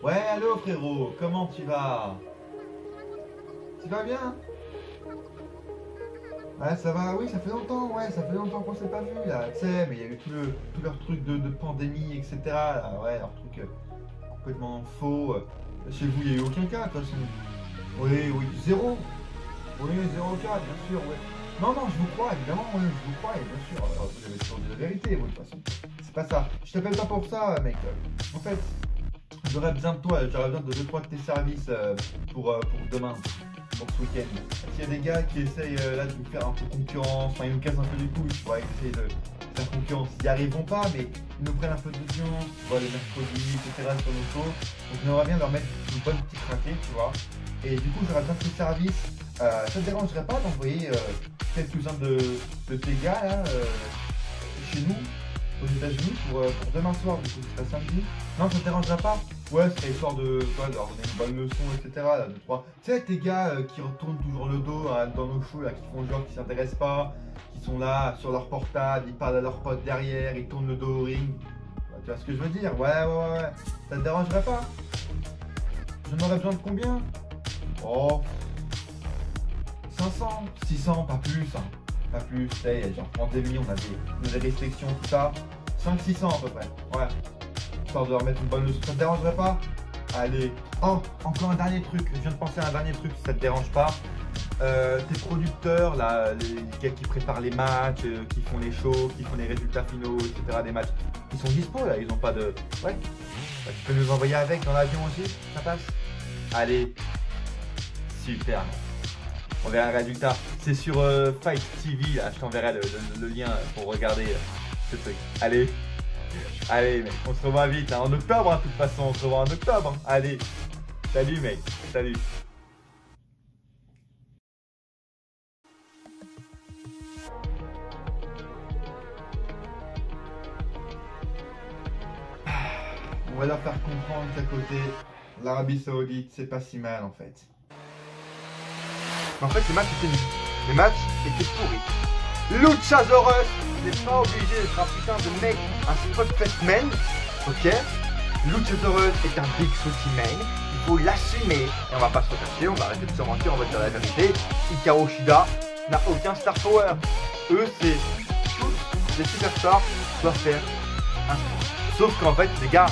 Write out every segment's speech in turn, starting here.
Ouais, allô frérot, comment tu vas? Tu vas bien? Ouais, ça va, oui, ça fait longtemps, ouais, ça fait longtemps qu'on s'est pas vu là, tu sais, mais il y a eu tout leur truc de pandémie, etc. Là, ouais, leur truc complètement faux. Chez vous, il n'y a eu aucun cas, de toute façon. Oui, oui, zéro. Oui, zéro cas, bien sûr, ouais. Non, non, je vous crois, évidemment, oui, je vous crois, et bien sûr. Alors, vous avez toujours dit la vérité, vous, de toute façon. C'est pas ça. Je t'appelle pas pour ça, mec. En fait, j'aurais besoin de toi, j'aurais besoin de 2-3 de tes services pour demain, pour ce week-end. S'il y a des gars qui essayent là de nous faire un peu concurrence, enfin ils nous cassent un peu du coup, tu vois, ils essayent de faire concurrence. Ils n'y arriveront pas, mais ils nous prennent un peu d'audience, tu vois, les mercredis, etc. sur nos shows. Donc j'aimerais bien leur mettre une bonne petite craquée, tu vois. Et du coup, j'aurais besoin de tes services. Ça te dérangerait pas d'envoyer quelques-uns de tes gars là chez nous, aux États-Unis, pour demain soir, du coup, ce serait samedi. Non, ça te dérangerait pas? Ouais, ce serait histoire de, quoi, de leur donner une bonne leçon, etc. Là, deux, trois. Tu sais, tes gars qui retournent toujours le dos hein, dans nos shows, là, qui font genre, qui s'intéressent pas, qui sont là sur leur portable, ils parlent à leurs potes derrière, ils tournent le dos au ring. Bah, tu vois ce que je veux dire? Ouais, ouais, ouais, ouais. Ça te dérangerait pas? J'en aurais besoin de combien? Oh, 500, 600, pas plus, hein. Pas plus, tu sais, genre pandémie, on a des restrictions, tout ça. 500-600 à peu près, ouais. Histoire de leur mettre une bonne leçon, ça te dérangerait pas? Allez. Oh, encore un dernier truc, je viens de penser à un dernier truc si ça te dérange pas. Tes producteurs, là, les gars qui préparent les matchs, qui font les shows, qui font les résultats finaux, etc. des matchs, ils sont dispo là, ils ont pas de... Ouais. Bah, tu peux nous envoyer avec dans l'avion aussi, ça passe? Allez. Super. On verra le résultat. C'est sur Fight TV, là. Je t'enverrai le lien pour regarder ce truc. Allez. Allez, mec. On se revoit vite. Hein. En octobre, hein, de toute façon. On se revoit en octobre. Hein. Allez. Salut, mec. Salut. On va leur faire comprendre qu'à côté, l'Arabie Saoudite, c'est pas si mal en fait. Mais en fait, les matchs étaient nuls. Les matchs étaient pourris. Luchasaurus n'est pas obligé d'être un putain de mec, un spotfest man, ok? Luchasaurus est un big sooty man, il faut l'assumer. Et on va pas se cacher, on va arrêter de se mentir, on va dire la vérité. Hikaru Shida n'a aucun star power. Eux, c'est tous des superstars qui doivent faire un sport. Sauf qu'en fait, les gars,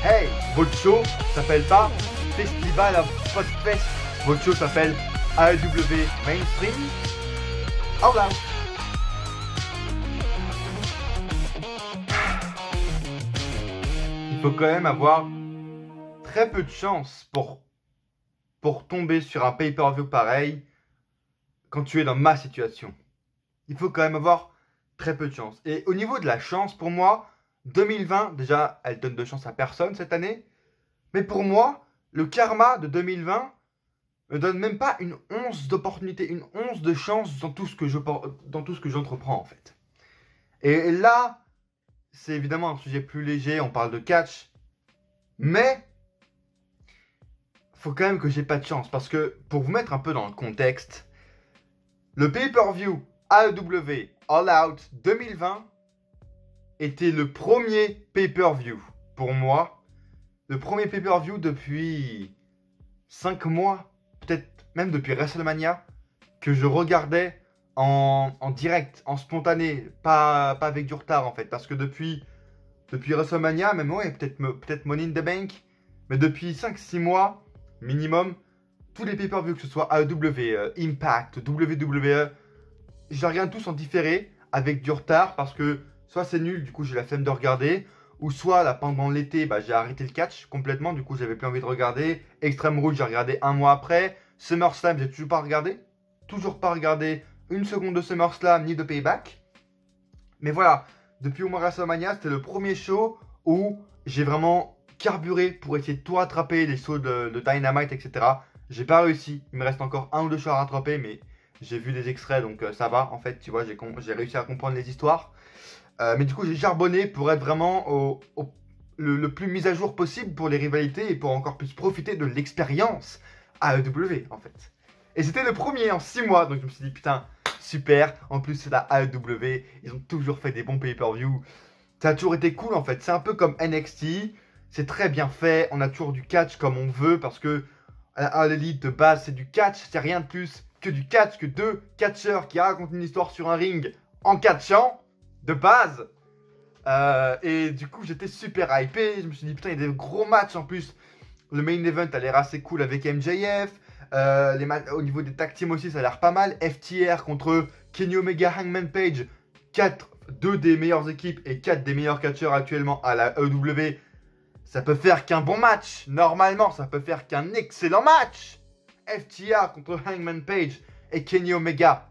hey, votre show s'appelle pas Festival of Spotfest, votre show s'appelle AEW Mainstream All Out. Il faut quand même avoir très peu de chance pour tomber sur un pay-per-view pareil quand tu es dans ma situation. Il faut quand même avoir très peu de chance. Et au niveau de la chance, pour moi, 2020, déjà, elle donne de chance à personne cette année. Mais pour moi, le karma de 2020 me donne même pas une once d'opportunité, une once de chance dans tout ce que j'entreprends en fait. Et là, c'est évidemment un sujet plus léger, on parle de catch, mais faut quand même que j'ai pas de chance parce que pour vous mettre un peu dans le contexte, le pay-per-view AEW All Out 2020 était le premier pay-per-view pour moi, le premier pay-per-view depuis 5 mois, peut-être même depuis WrestleMania, que je regardais en direct, en spontané, pas avec du retard en fait, parce que depuis WrestleMania, même ouais, peut-être Money in the Bank, mais depuis 5-6 mois minimum, tous les pay-per-views, que ce soit AEW, Impact, WWE, je les regarde tous en différé, avec du retard, parce que soit c'est nul, du coup j'ai la flemme de regarder, ou soit là pendant l'été, bah, j'ai arrêté le catch complètement, du coup j'avais plus envie de regarder. Extreme Rules, j'ai regardé un mois après. SummerSlam, j'ai toujours pas regardé une seconde de SummerSlam ni de Payback. Mais voilà, depuis au moins WrestleMania, c'était le premier show où j'ai vraiment carburé pour essayer de tout rattraper, les shows de Dynamite, etc. J'ai pas réussi, il me reste encore un ou deux shows à rattraper, mais j'ai vu des extraits, donc ça va en fait, tu vois, j'ai réussi à comprendre les histoires. Mais du coup, j'ai charbonné pour être vraiment le plus mis à jour possible pour les rivalités et pour encore plus profiter de l'expérience AEW en fait. Et c'était le premier en 6 mois, donc je me suis dit putain, super. En plus, c'est la AEW, ils ont toujours fait des bons pay-per-view. Ça a toujours été cool en fait. C'est un peu comme NXT, c'est très bien fait. On a toujours du catch comme on veut parce que à l'élite de base, c'est du catch. C'est rien de plus que du catch, que deux catcheurs qui racontent une histoire sur un ring en catchant de base. Et du coup, j'étais super hypé. Je me suis dit, putain, il y a des gros matchs en plus. Le main event a l'air assez cool avec MJF. Au niveau des tag teams aussi, ça a l'air pas mal. FTR contre Kenny Omega, Hangman Page. 2 des meilleures équipes et 4 des meilleurs catcheurs actuellement à la EW. Ça peut faire qu'un bon match. Normalement, ça peut faire qu'un excellent match. FTR contre Hangman Page et Kenny Omega.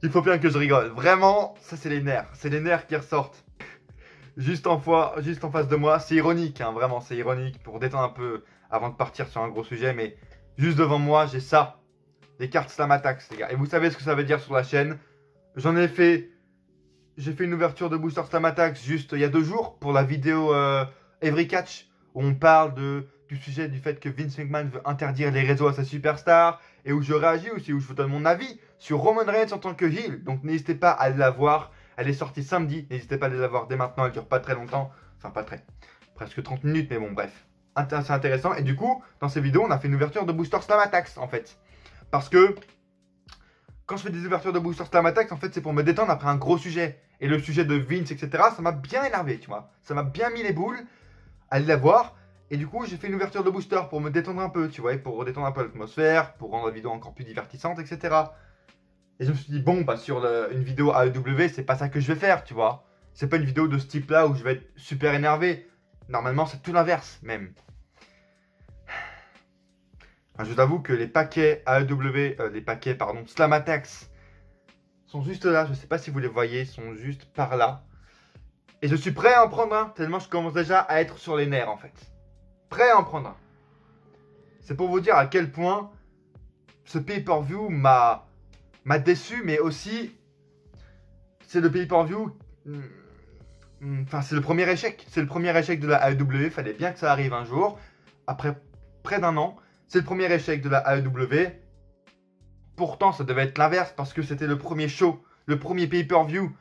Il faut bien que je rigole. Vraiment, ça c'est les nerfs. C'est les nerfs qui ressortent. Juste en face de moi. C'est ironique, hein, vraiment, c'est ironique. Pour détendre un peu avant de partir sur un gros sujet. Mais juste devant moi, j'ai ça. Des cartes Slam Attacks, les gars. Et vous savez ce que ça veut dire sur la chaîne. J'ai fait une ouverture de Booster Slam Attacks juste il y a 2 jours pour la vidéo Every Catch. Où on parle du sujet du fait que Vince McMahon veut interdire les réseaux à sa superstar. Et où je réagis aussi, où je vous donne mon avis sur Roman Reigns en tant que heel. Donc n'hésitez pas à la voir. Elle est sortie samedi. N'hésitez pas à la voir dès maintenant. Elle dure pas très longtemps. Enfin, pas très. Presque 30 minutes, mais bon, bref. C'est intéressant. Et du coup, dans ces vidéos, on a fait une ouverture de Booster Slam Attacks, en fait. Parce que quand je fais des ouvertures de Booster Slam Attacks, en fait, c'est pour me détendre après un gros sujet. Et le sujet de Vince, etc., ça m'a bien énervé, tu vois. Ça m'a bien mis les boules. Allez la voir. Et du coup, j'ai fait une ouverture de booster pour me détendre un peu, tu vois, et pour détendre un peu l'atmosphère, pour rendre la vidéo encore plus divertissante, etc. Et je me suis dit, bon, bah sur une vidéo AEW, c'est pas ça que je vais faire, tu vois. C'est pas une vidéo de ce type-là où je vais être super énervé. Normalement, c'est tout l'inverse, même. Enfin, je vous avoue que les paquets AEW, Slam Attacks, sont juste là. Je sais pas si vous les voyez, sont juste par là. Et je suis prêt à en prendre un, tellement je commence déjà à être sur les nerfs, en fait. Prêt à en prendre un. C'est pour vous dire à quel point ce pay-per-view m'a déçu, mais aussi c'est le pay-per-view. Enfin, c'est le premier échec. C'est le premier échec de la AEW. Fallait bien que ça arrive un jour. Après près d'1 an, c'est le premier échec de la AEW. Pourtant, ça devait être l'inverse parce que c'était le premier show, le premier pay-per-view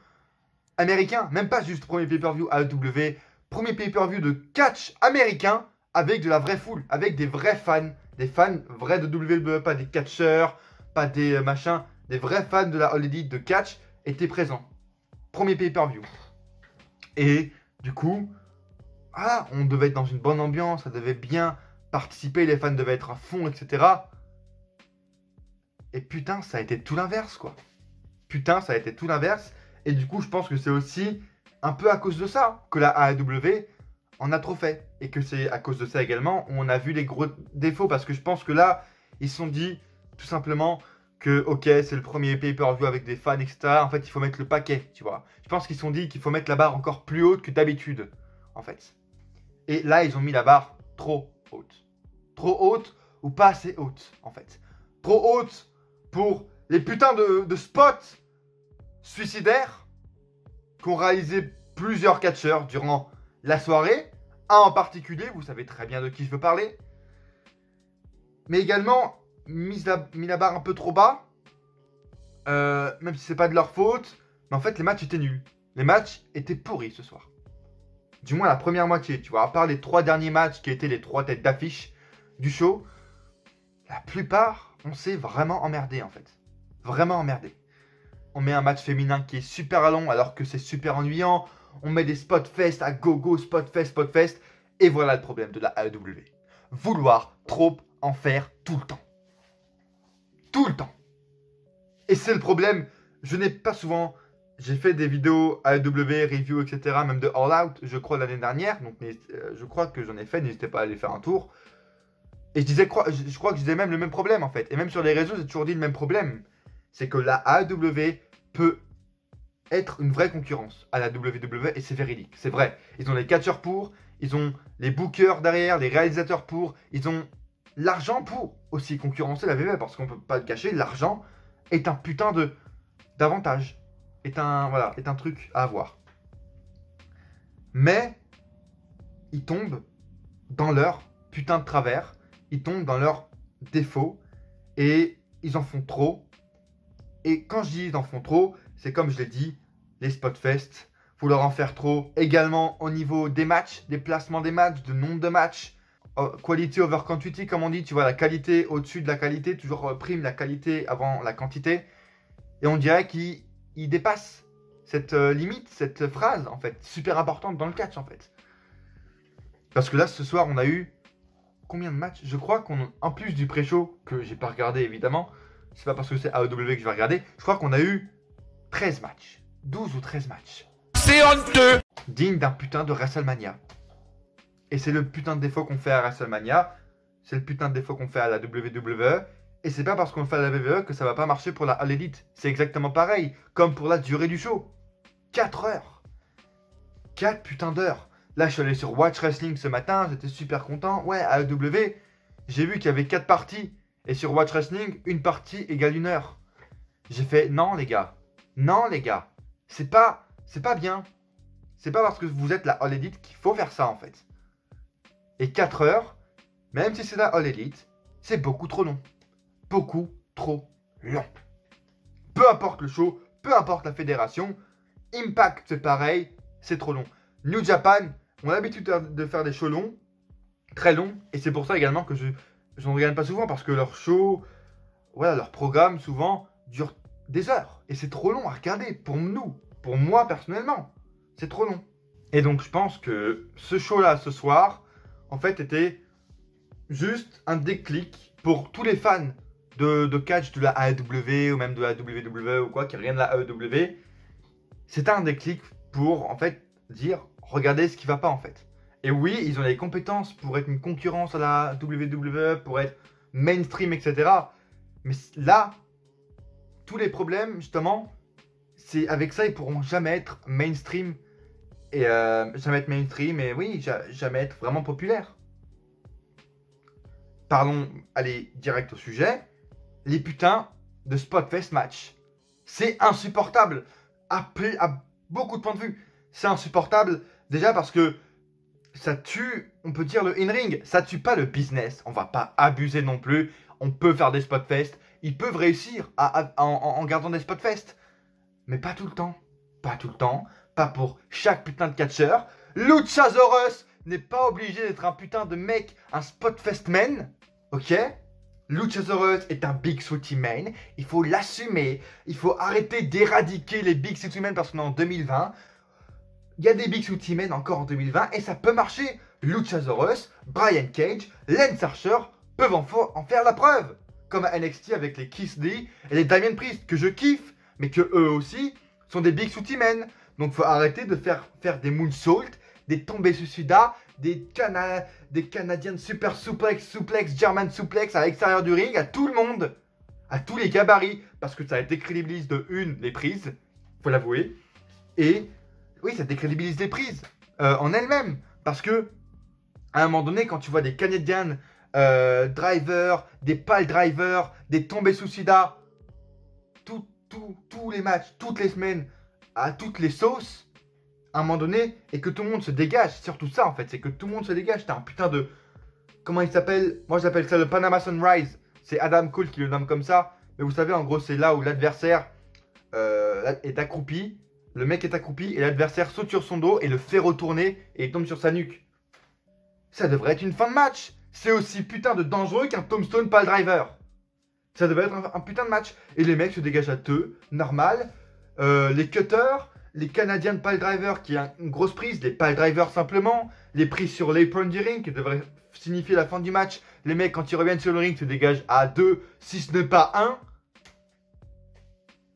américain. Même pas juste le premier pay-per-view AEW. Premier pay-per-view de catch américain. Avec de la vraie foule, avec des vrais fans, des fans vrais de WWE, pas des catcheurs, pas des machins, des vrais fans de la All Elite de catch étaient présents. Premier pay-per-view. Et du coup, on devait être dans une bonne ambiance, ça devait bien participer, les fans devaient être à fond, etc. Et putain, ça a été tout l'inverse, quoi. Putain, ça a été tout l'inverse. Et du coup, je pense que c'est aussi un peu à cause de ça que la AEW on a trop fait. Et que c'est à cause de ça également, on a vu les gros défauts. Parce que je pense que là, ils se sont dit tout simplement que, ok, c'est le premier pay-per-view avec des fans, etc. En fait, il faut mettre le paquet, tu vois. Je pense qu'ils se sont dit qu'il faut mettre la barre encore plus haute que d'habitude, en fait. Et là, ils ont mis la barre trop haute. Trop haute ou pas assez haute, en fait. Trop haute pour les putains de spots suicidaires qu'ont réalisé plusieurs catcheurs durant la soirée, un en particulier, vous savez très bien de qui je veux parler, mais également mis la barre un peu trop bas, même si c'est pas de leur faute, mais en fait les matchs étaient nuls. Les matchs étaient pourris ce soir. Du moins la première moitié, tu vois, à part les 3 derniers matchs qui étaient les 3 têtes d'affiche du show, la plupart, on s'est vraiment emmerdé en fait. Vraiment emmerdé. On met un match féminin qui est super long alors que c'est super ennuyant. On met des spot fest à gogo, spot fest. Et voilà le problème de la AEW. Vouloir trop en faire tout le temps. Tout le temps. Et c'est le problème. Je n'ai pas souvent... J'ai fait des vidéos AEW, review, etc. Même de All Out, je crois, l'année dernière. Donc je crois que j'en ai fait. N'hésitez pas à aller faire un tour. Et je crois que je disais même le même problème, en fait. Et même sur les réseaux, j'ai toujours dit le même problème. C'est que la AEW peut être une vraie concurrence à la WWE et c'est véridique, c'est vrai. Ils ont les catcheurs pour, ils ont les bookers derrière, les réalisateurs pour, ils ont l'argent pour aussi concurrencer la WWE parce qu'on peut pas le cacher, l'argent est un putain d'avantage, est un truc à avoir. Mais ils tombent dans leur putain de travers, ils tombent dans leurs défauts et ils en font trop. Et quand je dis ils en font trop, c'est comme je l'ai dit, les Spotfest. vouloir en faire trop. Également au niveau des matchs, des placements des matchs, de nombre de matchs. Quality over quantity, comme on dit, tu vois, la qualité au-dessus de la qualité, toujours prime la qualité avant la quantité. Et on dirait qu'il dépasse cette limite, cette phrase, en fait, super importante dans le catch, en fait. Parce que là, ce soir, on a eu combien de matchs? Je crois qu'en plus du pré-show, que j'ai pas regardé, évidemment, c'est pas parce que c'est AEW que je vais regarder, je crois qu'on a eu 13 matchs. 12 ou 13 matchs. C'est honteux! Digne d'un putain de WrestleMania. Et c'est le putain de défaut qu'on fait à WrestleMania. C'est le putain de défaut qu'on fait à la WWE. Et c'est pas parce qu'on le fait à la WWE que ça va pas marcher pour la All Elite. C'est exactement pareil. Comme pour la durée du show. 4 heures. 4 putains d'heures. Là, je suis allé sur Watch Wrestling ce matin. J'étais super content. Ouais, à AEW, j'ai vu qu'il y avait 4 parties. Et sur Watch Wrestling, une partie égale 1 heure. J'ai fait non, les gars. Non, les gars. C'est pas bien. C'est pas parce que vous êtes la All Elite qu'il faut faire ça, en fait. Et 4 heures, même si c'est la All Elite, c'est beaucoup trop long. Beaucoup trop long. Peu importe le show, peu importe la fédération, Impact c'est pareil, c'est trop long. New Japan, on a l'habitude de faire des shows longs, très longs, et c'est pour ça également que je n'en regarde pas souvent, parce que leurs shows, voilà, leur programme souvent dure des heures. Et c'est trop long à regarder pour nous, pour moi personnellement. C'est trop long. Et donc je pense que ce show-là, ce soir, en fait, était juste un déclic pour tous les fans de catch de la AEW ou même de la WWE ou quoi, qui reviennent de la AEW. C'était un déclic pour, en fait, dire, regardez ce qui va pas, en fait. Et oui, ils ont les compétences pour être une concurrence à la WWE, pour être mainstream, etc. Mais là, tous les problèmes, justement, c'est avec ça, ils pourront jamais être mainstream. Et jamais être mainstream, et oui, jamais être vraiment populaire. Parlons, allez, direct au sujet. Les putains de Spotfest match. C'est insupportable. À beaucoup de points de vue. C'est insupportable, déjà parce que ça tue, on peut dire, le in-ring. Ça tue pas le business. On va pas abuser non plus. On peut faire des Spotfest. Ils peuvent réussir en gardant des Spotfest. Mais pas tout le temps. Pas tout le temps. Pas pour chaque putain de catcheur. Luchasaurus n'est pas obligé d'être un putain de mec, un Spotfest man. Ok? Luchasaurus est un Big Sweaty Man. Il faut l'assumer. Il faut arrêter d'éradiquer les Big Sweaty Men parce qu'on est en 2020. Il y a des Big Sweaty Men encore en 2020 et ça peut marcher. Luchasaurus, Brian Cage, Lance Archer peuvent en faire la preuve. Comme à NXT avec les Keith Lee et les Damian Priest que je kiffe, mais que eux aussi sont des Big Sweaty Men. Donc faut arrêter de faire des moonsaults, des tombées suicidas, des Canadiens super suplex, German suplex à l'extérieur du ring, à tout le monde, à tous les gabarits, parce que ça décrédibilise de une les prises, faut l'avouer, et oui, ça décrédibilise les prises en elles-mêmes, parce que à un moment donné, quand tu vois des Canadian drivers, des pile drivers, des tombées suicidas, tous les matchs, toutes les semaines, à toutes les sauces, à un moment donné, et que tout le monde se dégage. C'est surtout ça en fait, c'est que tout le monde se dégage. T'as un putain de... Comment il s'appelle? Moi j'appelle ça le Panama Sunrise. C'est Adam Cole qui le nomme comme ça. Mais vous savez, en gros, c'est là où l'adversaire est accroupi. Le mec est accroupi et l'adversaire saute sur son dos et le fait retourner et il tombe sur sa nuque. Ça devrait être une fin de match. C'est aussi putain de dangereux qu'un tombstone pile driver. Ça devrait être un putain de match. Et les mecs se dégagent à deux, normal. Les cutters, les Canadiens pile drivers qui a une grosse prise, les pile drivers simplement, les prises sur l'apron du ring qui devraient signifier la fin du match. Les mecs quand ils reviennent sur le ring se dégagent à 2, si ce n'est pas 1.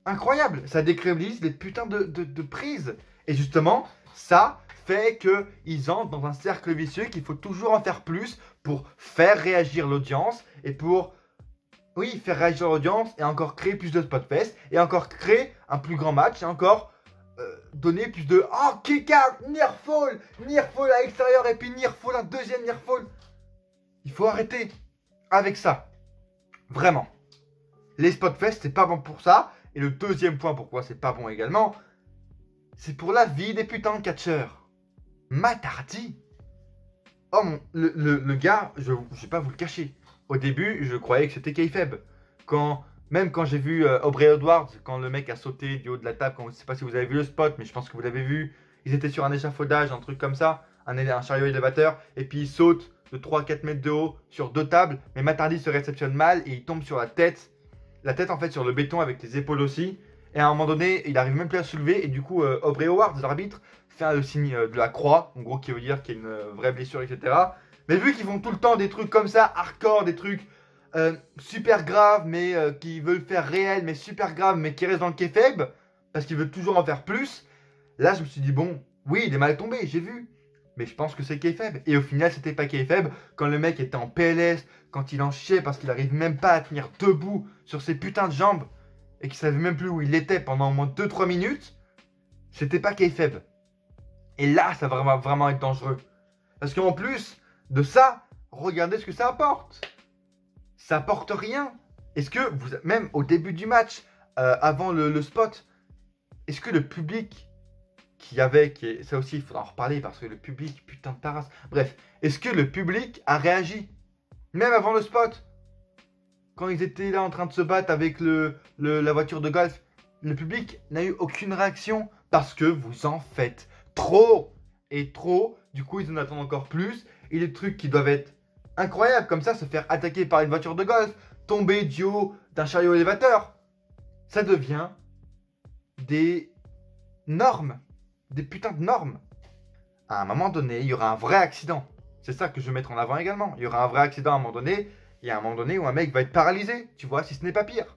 Incroyable, ça décrédibilise les putains de prises. Et justement, ça fait qu'ils entrent dans un cercle vicieux qu'il faut toujours en faire plus pour faire réagir l'audience et pour... Oui, faire réagir l'audience et encore créer plus de Spotfest et encore créer un plus grand match et encore donner plus de oh kick-out, near-fall à l'extérieur et puis near-fall, un deuxième near-fall. Il faut arrêter avec ça. Vraiment. Les Spotfest, c'est pas bon pour ça. Et le deuxième point pourquoi c'est pas bon également, c'est pour la vie des putains de catcheurs. Matt Hardy. Oh mon, le gars, je vais pas vous le cacher. Au début, je croyais que c'était kayfabe. Même quand j'ai vu Aubrey Edwards, quand le mec a sauté du haut de la table, je ne sais pas si vous avez vu le spot, mais je pense que vous l'avez vu. Ils étaient sur un échafaudage, un truc comme ça, un chariot élévateur, et puis ils sautent de 3-4 mètres de haut sur 2 tables, mais Matt Hardy se réceptionne mal et il tombe sur la tête en fait sur le béton avec les épaules aussi, et à un moment donné, il arrive même plus à se soulever, et du coup, Aubrey Howard, l'arbitre, fait le signe de la croix, en gros qui veut dire qu'il y a une vraie blessure, etc. Mais vu qu'ils font tout le temps des trucs comme ça, hardcore, des trucs super graves, mais qui veulent faire réel, mais super graves, mais qui restent dans le kayfabe, parce qu'ils veulent toujours en faire plus, là je me suis dit, bon, oui, il est mal tombé, j'ai vu. Mais je pense que c'est kayfabe. Et au final, c'était pas kayfabe. Quand le mec était en PLS, quand il en chiait parce qu'il arrive même pas à tenir debout sur ses putains de jambes et qu'il savait même plus où il était pendant au moins 2-3 minutes, c'était pas kayfabe. Et là, ça va vraiment être dangereux. Parce qu'en plus de ça, regardez ce que ça apporte. Ça apporte rien. Est-ce que, même au début du match, avant le spot, est-ce que le public ça aussi il faudra en reparler parce que le public, putain de tarasse. Bref, est-ce que le public a réagi même avant le spot? Quand ils étaient là en train de se battre avec la voiture de golf, le public n'a eu aucune réaction parce que vous en faites trop et trop. Du coup, ils en attendent encore plus. Et les trucs qui doivent être incroyables comme ça, se faire attaquer par une voiture de golf, tomber du haut d'un chariot élévateur, ça devient des normes. Des putains de normes. À un moment donné, il y aura un vrai accident. C'est ça que je veux mettre en avant également. Il y aura un vrai accident à un moment donné. Il y a un moment donné où un mec va être paralysé. Tu vois, si ce n'est pas pire.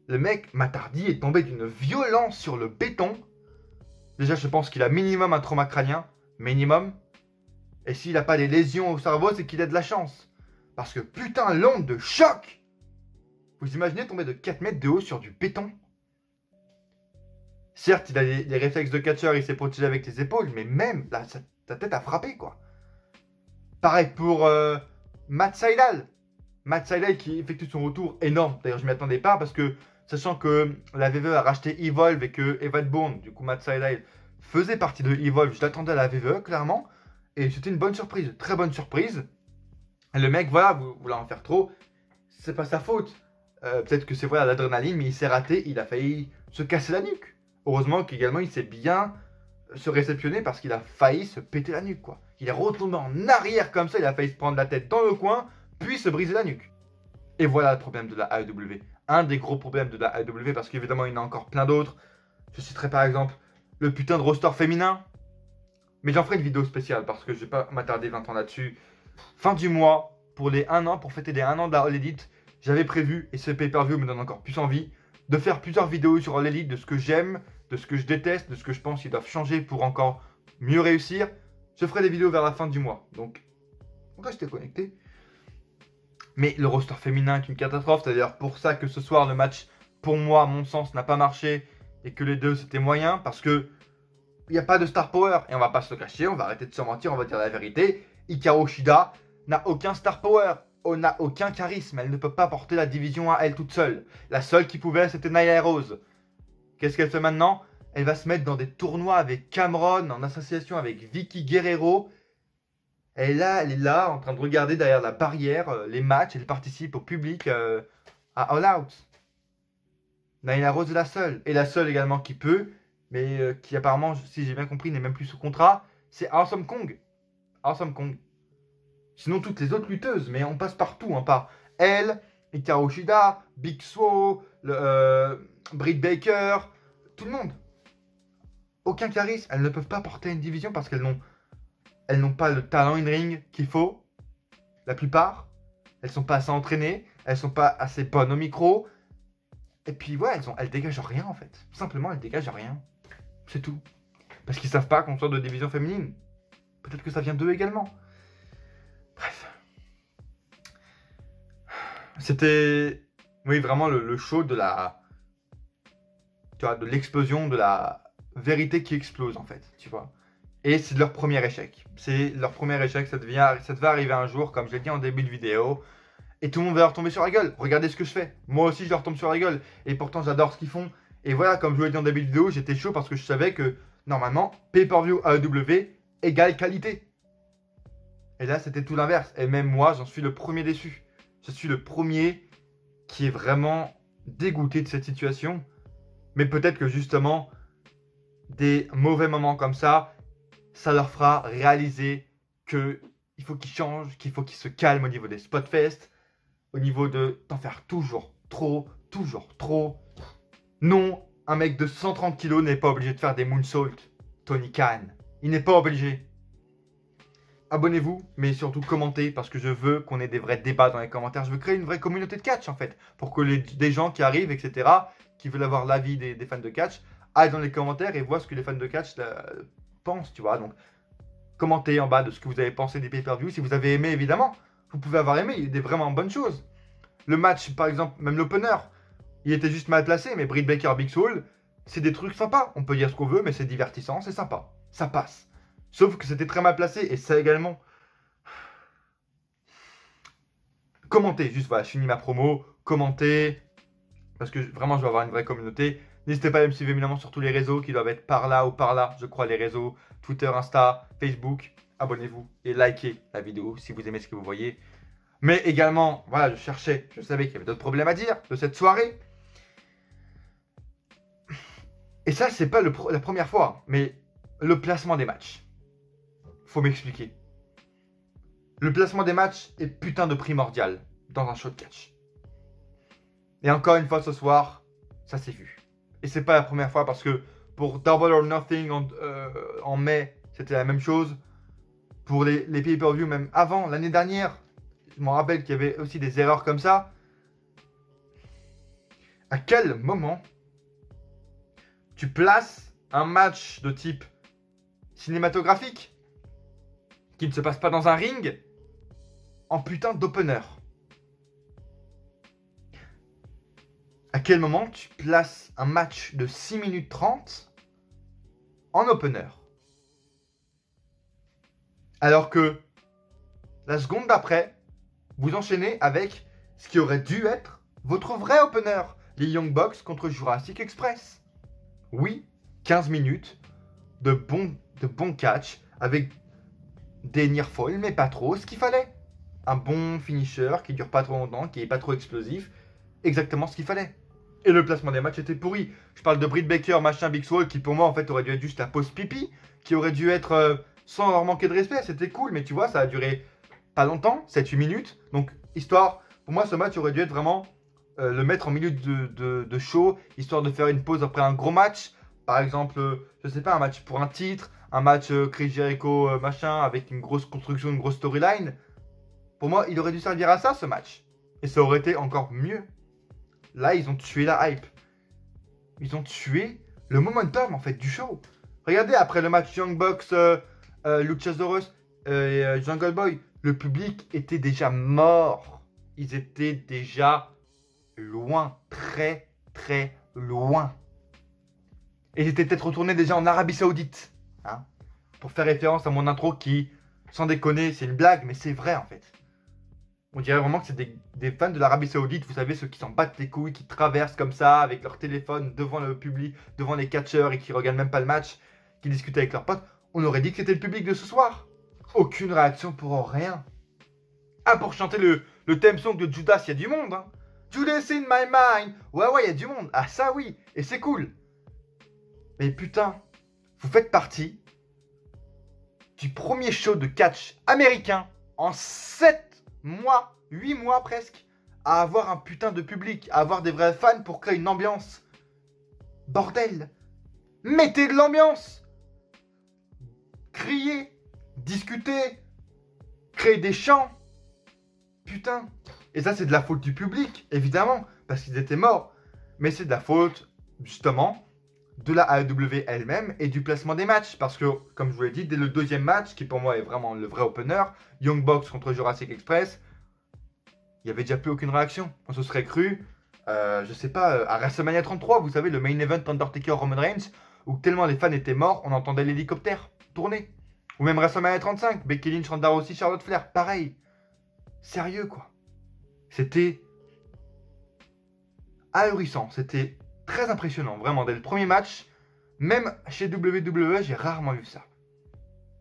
Le mec, Matt Hardy, est tombé d'une violence sur le béton. Déjà, je pense qu'il a minimum un trauma crânien. Minimum. Et s'il n'a pas des lésions au cerveau, c'est qu'il a de la chance. Parce que putain, l'onde de choc. Vous imaginez tomber de 4 mètres de haut sur du béton? Certes, il a les réflexes de catcheur, il s'est protégé avec les épaules, mais même, là, sa tête a frappé, quoi. Pareil pour Matt Sydal. Matt Sydal qui effectue son retour énorme. D'ailleurs, je ne m'y attendais pas parce que, sachant que la VVE a racheté Evolve et que Evan Bourne, du coup Matt Sydal, faisait partie de Evolve, je l'attendais à la VVE, clairement. Et c'était une bonne surprise, très bonne surprise. Et le mec, voilà, vous voulez en faire trop, c'est pas sa faute. Peut-être que c'est vrai à l'adrénaline, mais il s'est raté, il a failli se casser la nuque. Heureusement qu'également il s'est bien se réceptionner parce qu'il a failli se péter la nuque, quoi. Il est retombé en arrière comme ça, il a failli se prendre la tête dans le coin, puis se briser la nuque. Et voilà le problème de la AEW. Un des gros problèmes de la AEW, parce qu'évidemment il y en a encore plein d'autres. Je citerai par exemple le putain de roster féminin. Mais j'en ferai une vidéo spéciale parce que je vais pas m'attarder 20 ans là-dessus. Fin du mois, pour les 1 an, pour fêter les 1 an de la All Elite, j'avais prévu, et ce pay-per-view me donne encore plus envie, de faire plusieurs vidéos sur All Elite, de ce que j'aime, de ce que je déteste, de ce que je pense qu'ils doivent changer pour encore mieux réussir. Je ferai des vidéos vers la fin du mois, donc restez connectés. Mais le roster féminin est une catastrophe, c'est d'ailleurs pour ça que ce soir le match, pour moi, à mon sens, n'a pas marché et que les deux c'était moyen, parce que il n'y a pas de star power, et on va pas se le cacher, on va arrêter de se mentir, on va dire la vérité. Hikaru Shida n'a aucun star power, n'a aucun charisme, elle ne peut pas porter la division à elle toute seule. La seule qui pouvait, c'était Nyla Rose. Qu'est-ce qu'elle fait maintenant? Elle va se mettre dans des tournois avec Cameron, en association avec Vicky Guerrero. Elle est là, en train de regarder derrière la barrière les matchs, elle participe au public à All Out. Nyla Rose est la seule, et la seule également qui peut, mais qui apparemment, si j'ai bien compris, n'est même plus sous contrat, c'est Awesome Kong. Awesome Kong. Sinon, toutes les autres lutteuses, mais on passe partout, hein, par elle, Hikaru Shida, Big Swole, Britt Baker, tout le monde. Aucun charisme, elles ne peuvent pas porter une division parce qu'elles n'ont pas le talent in-ring qu'il faut. La plupart, elles sont pas assez entraînées, elles sont pas assez bonnes au micro. Et puis ouais, elles dégagent rien en fait. Simplement, elles dégagent rien. C'est tout. Parce qu'ils savent pas qu'on sort de division féminine. Peut-être que ça vient d'eux également. Bref. C'était, oui, vraiment le show de la, tu vois, de l'explosion, de la vérité qui explose en fait, tu vois. Et c'est leur premier échec. C'est leur premier échec, ça devait arriver un jour, comme je l'ai dit en début de vidéo. Et tout le monde va leur tomber sur la gueule. Regardez ce que je fais. Moi aussi, je leur tombe sur la gueule. Et pourtant, j'adore ce qu'ils font. Et voilà, comme je vous l'ai dit en début de vidéo, j'étais chaud parce que je savais que, normalement, pay-per-view AEW égale qualité. Et là, c'était tout l'inverse. Et même moi, j'en suis le premier déçu. Je suis le premier qui est vraiment dégoûté de cette situation. Mais peut-être que justement, des mauvais moments comme ça leur fera réaliser qu'il faut qu'ils changent, qu'il faut qu'ils se calment au niveau des Spotfest, au niveau de t'en faire toujours trop. Non, un mec de 130 kilos n'est pas obligé de faire des moonsaults, Tony Khan. Il n'est pas obligé. Abonnez-vous, mais surtout commentez, parce que je veux qu'on ait des vrais débats dans les commentaires. Je veux créer une vraie communauté de catch, en fait, pour que des gens qui arrivent, etc., qui veulent avoir l'avis des fans de catch, aillent dans les commentaires et voient ce que les fans de catch pensent, tu vois. Donc, commentez en bas de ce que vous avez pensé des pay-per-views. Si vous avez aimé, évidemment, vous pouvez avoir aimé, il y a des vraiment bonnes choses. Le match, par exemple, même l'opener, il était juste mal placé, mais Britt Baker, Big Swole, c'est des trucs sympas. On peut dire ce qu'on veut, mais c'est divertissant, c'est sympa. Ça passe. Sauf que c'était très mal placé, et ça également. Commentez, juste voilà, je finis ma promo, commentez, parce que vraiment je veux avoir une vraie communauté. N'hésitez pas à me suivre évidemment sur tous les réseaux qui doivent être par là ou par là, je crois les réseaux, Twitter, Insta, Facebook. Abonnez-vous et likez la vidéo si vous aimez ce que vous voyez. Mais également, voilà, je savais qu'il y avait d'autres problèmes à dire de cette soirée. Et ça, c'est pas la première fois, mais le placement des matchs. Faut m'expliquer. Le placement des matchs est putain de primordial dans un show de catch. Et encore une fois ce soir, ça s'est vu. Et c'est pas la première fois parce que pour Double or Nothing en mai, c'était la même chose. Pour les pay-per-view même avant, l'année dernière, je me rappelle qu'il y avait aussi des erreurs comme ça. À quel moment tu places un match de type cinématographique qui ne se passe pas dans un ring en putain d'opener? À quel moment tu places un match de 6 minutes 30 en opener? Alors que la seconde d'après, vous enchaînez avec ce qui aurait dû être votre vrai opener, les Young Bucks contre Jurassic Express. Oui, 15 minutes de bon catch avec des near fall, mais pas trop ce qu'il fallait. Un bon finisher qui dure pas trop longtemps, qui est pas trop explosif. Exactement ce qu'il fallait. Et le placement des matchs était pourri. Je parle de Britt Baker, machin, Big Swole, qui pour moi en fait aurait dû être juste la pause pipi, qui aurait dû être sans leur manquer de respect. C'était cool, mais tu vois, ça a duré pas longtemps, 7-8 minutes. Donc, histoire, pour moi ce match aurait dû être vraiment le mettre en milieu de show, histoire de faire une pause après un gros match. Par exemple, je sais pas, un match pour un titre, un match Chris Jericho, machin, avec une grosse construction, une grosse storyline. Pour moi, il aurait dû servir à ça, ce match. Et ça aurait été encore mieux. Là, ils ont tué la hype. Ils ont tué le momentum, en fait, du show. Regardez, après le match Young Bucks, Luchasaurus et Jungle Boy, le public était déjà mort. Ils étaient déjà loin, très, très loin. Et ils étaient peut-être retournés déjà en Arabie Saoudite. Hein, pour faire référence à mon intro qui, sans déconner, c'est une blague, mais c'est vrai, en fait. On dirait vraiment que c'est des fans de l'Arabie Saoudite, vous savez, ceux qui s'en battent les couilles, qui traversent comme ça avec leur téléphone devant le public, devant les catcheurs et qui regardent même pas le match, qui discutent avec leurs potes. On aurait dit que c'était le public de ce soir. Aucune réaction pour rien. Ah, pour chanter le theme song de Judas, il y a du monde. Hein. Judas in my mind. Ouais, il y a du monde. Ah, ça oui. Et c'est cool. Mais putain, vous faites partie du premier show de catch américain en 7 mois, 8 mois presque, à avoir un putain de public, à avoir des vrais fans pour créer une ambiance. Bordel, mettez de l'ambiance. Criez, discutez, créez des chants. Putain. Et ça, c'est de la faute du public, évidemment, parce qu'ils étaient morts. Mais c'est de la faute, justement, de la AEW elle-même et du placement des matchs. Parce que, comme je vous l'ai dit, dès le deuxième match, qui pour moi est vraiment le vrai opener, Young Bucks contre Jurassic Express, il n'y avait déjà plus aucune réaction. On se serait cru, je sais pas, à WrestleMania 33, vous savez, le main event Undertaker Roman Reigns, où tellement les fans étaient morts, on entendait l'hélicoptère tourner. Ou même WrestleMania 35, Becky Lynch, Ronda Rousey, Charlotte Flair, pareil. Sérieux, quoi. C'était ahurissant, c'était très impressionnant, vraiment. Dès le premier match, même chez WWE, j'ai rarement vu ça.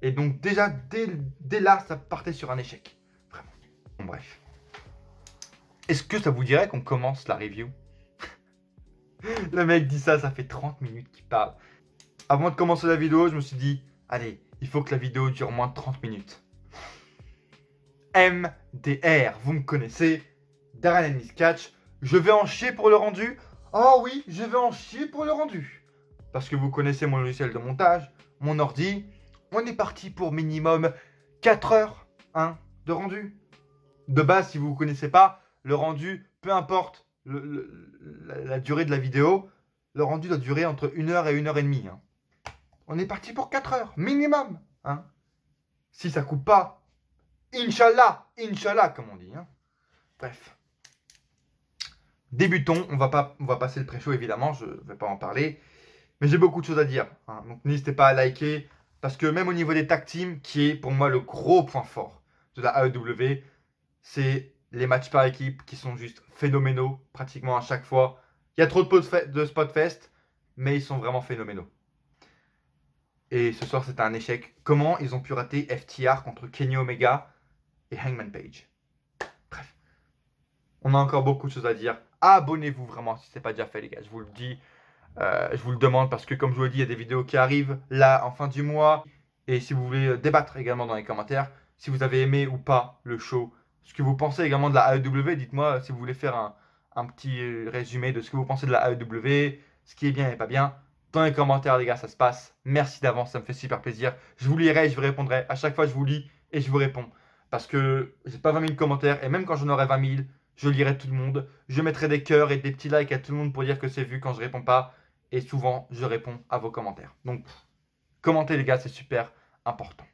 Et donc déjà, dès là, ça partait sur un échec. Vraiment. Bon, bref. Est-ce que ça vous dirait qu'on commence la review? Le mec dit ça, ça fait 30 minutes qu'il parle. avant de commencer la vidéo, je me suis dit, allez, il faut que la vidéo dure moins de 30 minutes. MDR, vous me connaissez, Darren Ennis Catch, je vais en chier pour le rendu. Oh oui, je vais en chier pour le rendu. Parce que vous connaissez mon logiciel de montage, mon ordi. On est parti pour minimum 4 heures de rendu. De base, si vous ne connaissez pas, le rendu, peu importe la durée de la vidéo, le rendu doit durer entre 1 heure et 1 heure et demie. On est parti pour 4 heures, minimum. Si ça coupe pas, Inch'Allah, Inch'Allah, comme on dit. Bref. Débutons, on va passer le pré-show évidemment, je ne vais pas en parler. Mais j'ai beaucoup de choses à dire. Donc n'hésitez pas à liker. Parce que même au niveau des tag teams, qui est pour moi le gros point fort de la AEW, c'est les matchs par équipe qui sont juste phénoménaux, pratiquement à chaque fois. Il y a trop de spot fest, mais ils sont vraiment phénoménaux. Et ce soir, c'était un échec. Comment ils ont pu rater FTR contre Kenny Omega et Hangman Page? Bref. On a encore beaucoup de choses à dire. Abonnez-vous vraiment si ce n'est pas déjà fait, les gars. Je vous le dis. Je vous le demande parce que, comme je vous l'ai dit, il y a des vidéos qui arrivent là en fin du mois. Et si vous voulez débattre également dans les commentaires, si vous avez aimé ou pas le show, ce que vous pensez également de la AEW, dites-moi si vous voulez faire un petit résumé de ce que vous pensez de la AEW, ce qui est bien et pas bien. Dans les commentaires, les gars, ça se passe. Merci d'avance, ça me fait super plaisir. Je vous lirai et je vous répondrai. À chaque fois, je vous lis et je vous réponds. Parce que j'ai pas 20 000 commentaires et même quand j'en aurai 20 000, je lirai tout le monde. Je mettrai des cœurs et des petits likes à tout le monde pour dire que c'est vu quand je réponds pas. Et souvent, je réponds à vos commentaires. Donc, commentez les gars, c'est super important.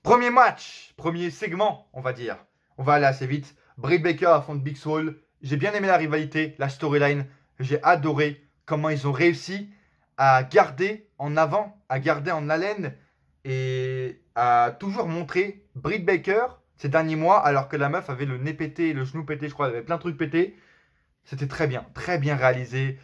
Premier match, premier segment, on va dire. On va aller assez vite. Britt Baker affronte Big Swole. J'ai bien aimé la rivalité, la storyline. J'ai adoré comment ils ont réussi à garder en avant, à garder en haleine et à toujours montrer Britt Baker ces derniers mois, alors que la meuf avait le nez pété, le genou pété, je crois, elle avait plein de trucs pétés. C'était très bien réalisé.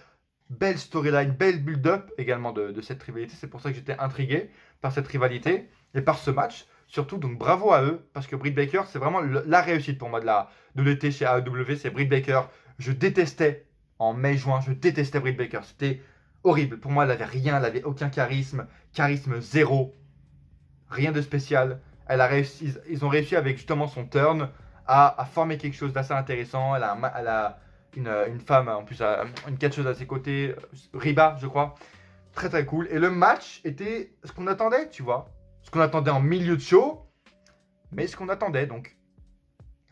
Belle storyline, belle build-up également de cette rivalité. C'est pour ça que j'étais intrigué par cette rivalité et par ce match. Surtout, donc bravo à eux, parce que Britt Baker, c'est vraiment la réussite pour moi de l'été chez AEW. C'est Britt Baker. Je détestais, en mai-juin, je détestais Britt Baker. C'était horrible. Pour moi, elle n'avait rien, elle n'avait aucun charisme. Charisme zéro. Rien de spécial. Ils ont réussi avec justement son turn à former quelque chose d'assez intéressant. Elle a une femme, en plus, une catcheuse à ses côtés, Riba, je crois. Très cool. Et le match était ce qu'on attendait, tu vois. Ce qu'on attendait en milieu de show, mais ce qu'on attendait. Donc,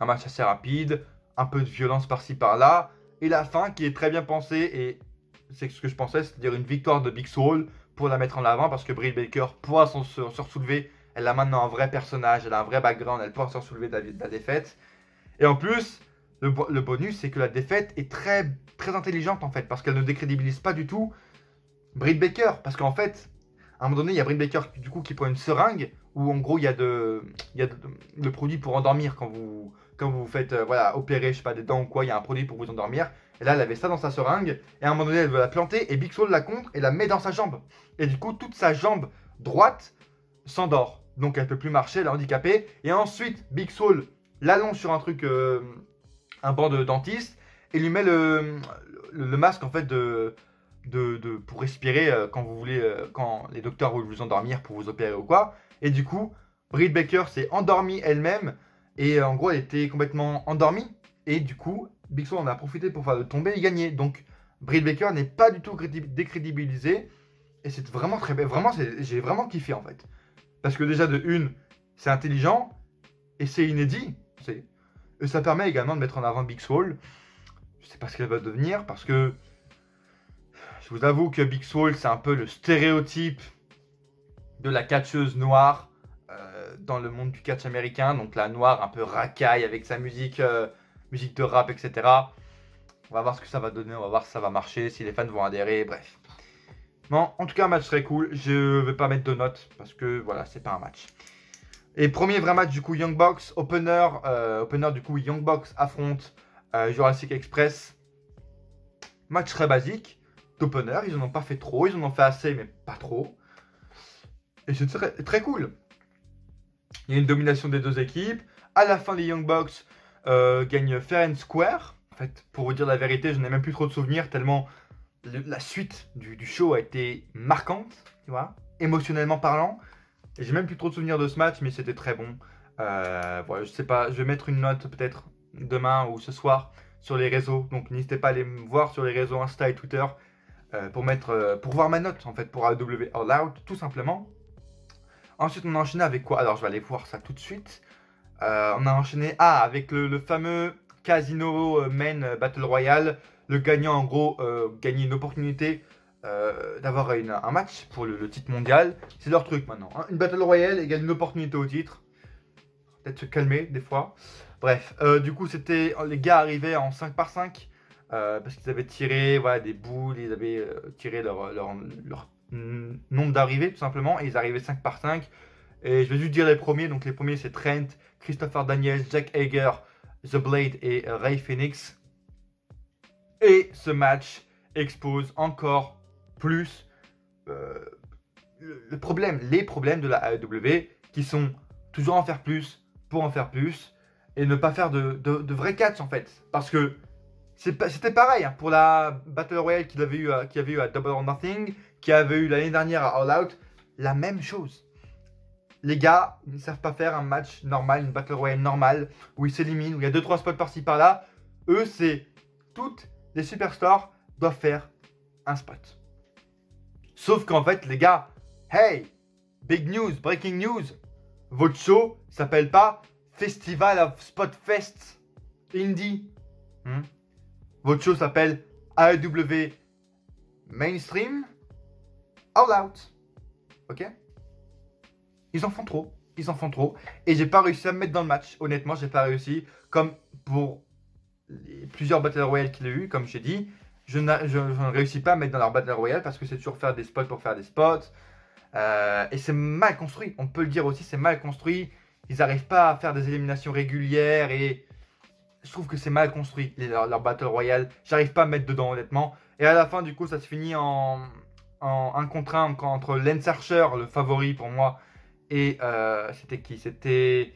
un match assez rapide, un peu de violence par-ci par-là. Et la fin qui est très bien pensée, et c'est ce que je pensais, c'est-à-dire une victoire de Big Swole pour la mettre en avant, parce que Britt Baker pourra se soulever. Elle a maintenant un vrai personnage, elle a un vrai background, elle pourra se soulever de la défaite. Et en plus, le bonus, c'est que la défaite est très intelligente en fait, parce qu'elle ne décrédibilise pas du tout Britt Baker. Parce qu'en fait, à un moment donné, il y a Britt Baker du coup qui prend une seringue où en gros il y a le produit pour endormir quand vous vous faites opérer, je sais pas, des dents ou quoi, il y a un produit pour vous endormir. Et là, elle avait ça dans sa seringue, et à un moment donné, elle veut la planter, et Big Swole la contre et la met dans sa jambe. Et du coup, toute sa jambe droite s'endort. Donc elle peut plus marcher, elle est handicapée. Et ensuite, Big Swole l'allonge sur un truc, un banc de dentiste, et lui met le masque en fait pour respirer quand vous voulez, quand les docteurs veulent vous endormir pour vous opérer ou quoi. Et du coup, Britt Baker s'est endormie elle-même, et en gros elle était complètement endormie, et du coup Big Swole en a profité pour faire le tomber et gagner. Donc Britt Baker n'est pas du tout décrédibilisé, et c'est vraiment très bien. Vraiment, j'ai vraiment kiffé en fait. Parce que déjà de une, c'est intelligent, et c'est inédit. Et ça permet également de mettre en avant Big Swole. Je sais pas ce qu'elle va devenir, parce que je vous avoue que Big Swole, c'est un peu le stéréotype de la catcheuse noire dans le monde du catch américain. Donc la noire un peu racaille avec sa musique, musique de rap, etc. On va voir ce que ça va donner, on va voir si ça va marcher, si les fans vont adhérer, bref. Bon, en tout cas, un match très cool. Je vais pas mettre de notes parce que voilà, c'est pas un match. Et premier vrai match du coup, Young Bucks, opener du coup, Young Bucks affronte Jurassic Express. Match très basique d'opener, ils en ont pas fait trop, ils en ont fait assez mais pas trop. Et c'est très cool. Il y a une domination des deux équipes. À la fin, les Young Bucks gagnent fair and square. En fait, pour vous dire la vérité, je n'ai même plus trop de souvenirs tellement la suite du show a été marquante, tu vois, émotionnellement parlant. Et j'ai même plus trop de souvenirs de ce match, mais c'était très bon. Voilà, je sais pas, je vais mettre une note peut-être demain ou ce soir sur les réseaux. Donc n'hésitez pas à aller me voir sur les réseaux Insta et Twitter pour voir ma note en fait pour AEW All Out, tout simplement. Ensuite, on a enchaîné avec quoi? Alors, je vais aller voir ça tout de suite. On a enchaîné avec le fameux Casino Main Battle Royale. Le gagnant, en gros, gagne une opportunité d'avoir un match pour le titre mondial. C'est leur truc maintenant. Hein. Une Battle Royale égale une opportunité au titre. Peut-être se calmer des fois. Bref, du coup, c'était les gars arrivaient en 5 par 5 parce qu'ils avaient tiré voilà, des boules, ils avaient tiré leur nombre d'arrivées tout simplement, et ils arrivaient 5 par 5. Et je vais juste dire les premiers. Donc les premiers c'est Trent, Christopher Daniels, Jack Hager, The Blade et Ray Phoenix. Et ce match expose encore plus les problèmes de la AEW, qui sont toujours en faire plus pour en faire plus et ne pas faire de vrais catch en fait. Parce que c'était pareil hein, pour la Battle Royale qu'il avait eu à Double or Nothing, qui avait eu l'année dernière à All Out, la même chose. Les gars, ils ne savent pas faire un match normal, une Battle Royale normale, où ils s'éliminent, où il y a 2-3 spots par-ci par-là. Eux, c'est toutes les superstars doivent faire un spot. Sauf qu'en fait, les gars, hey, big news, breaking news, votre show s'appelle pas Festival of Spot Fest Indie. Votre show s'appelle AEW Mainstream All Out. Ok? Ils en font trop. Et j'ai pas réussi à me mettre dans le match. Honnêtement, j'ai pas réussi. Comme pour plusieurs Battle Royale qu'il a eu, comme j'ai dit, je ne réussis pas à me mettre dans leur Battle Royale parce que c'est toujours faire des spots pour faire des spots. Et c'est mal construit. On peut le dire aussi, c'est mal construit. Ils n'arrivent pas à faire des éliminations régulières et je trouve que c'est mal construit, leur Battle Royale. J'arrive pas à me mettre dedans, honnêtement. Et à la fin, du coup, ça se finit en 1 contre 1 entre Lance Archer, le favori pour moi, et c'était qui? C'était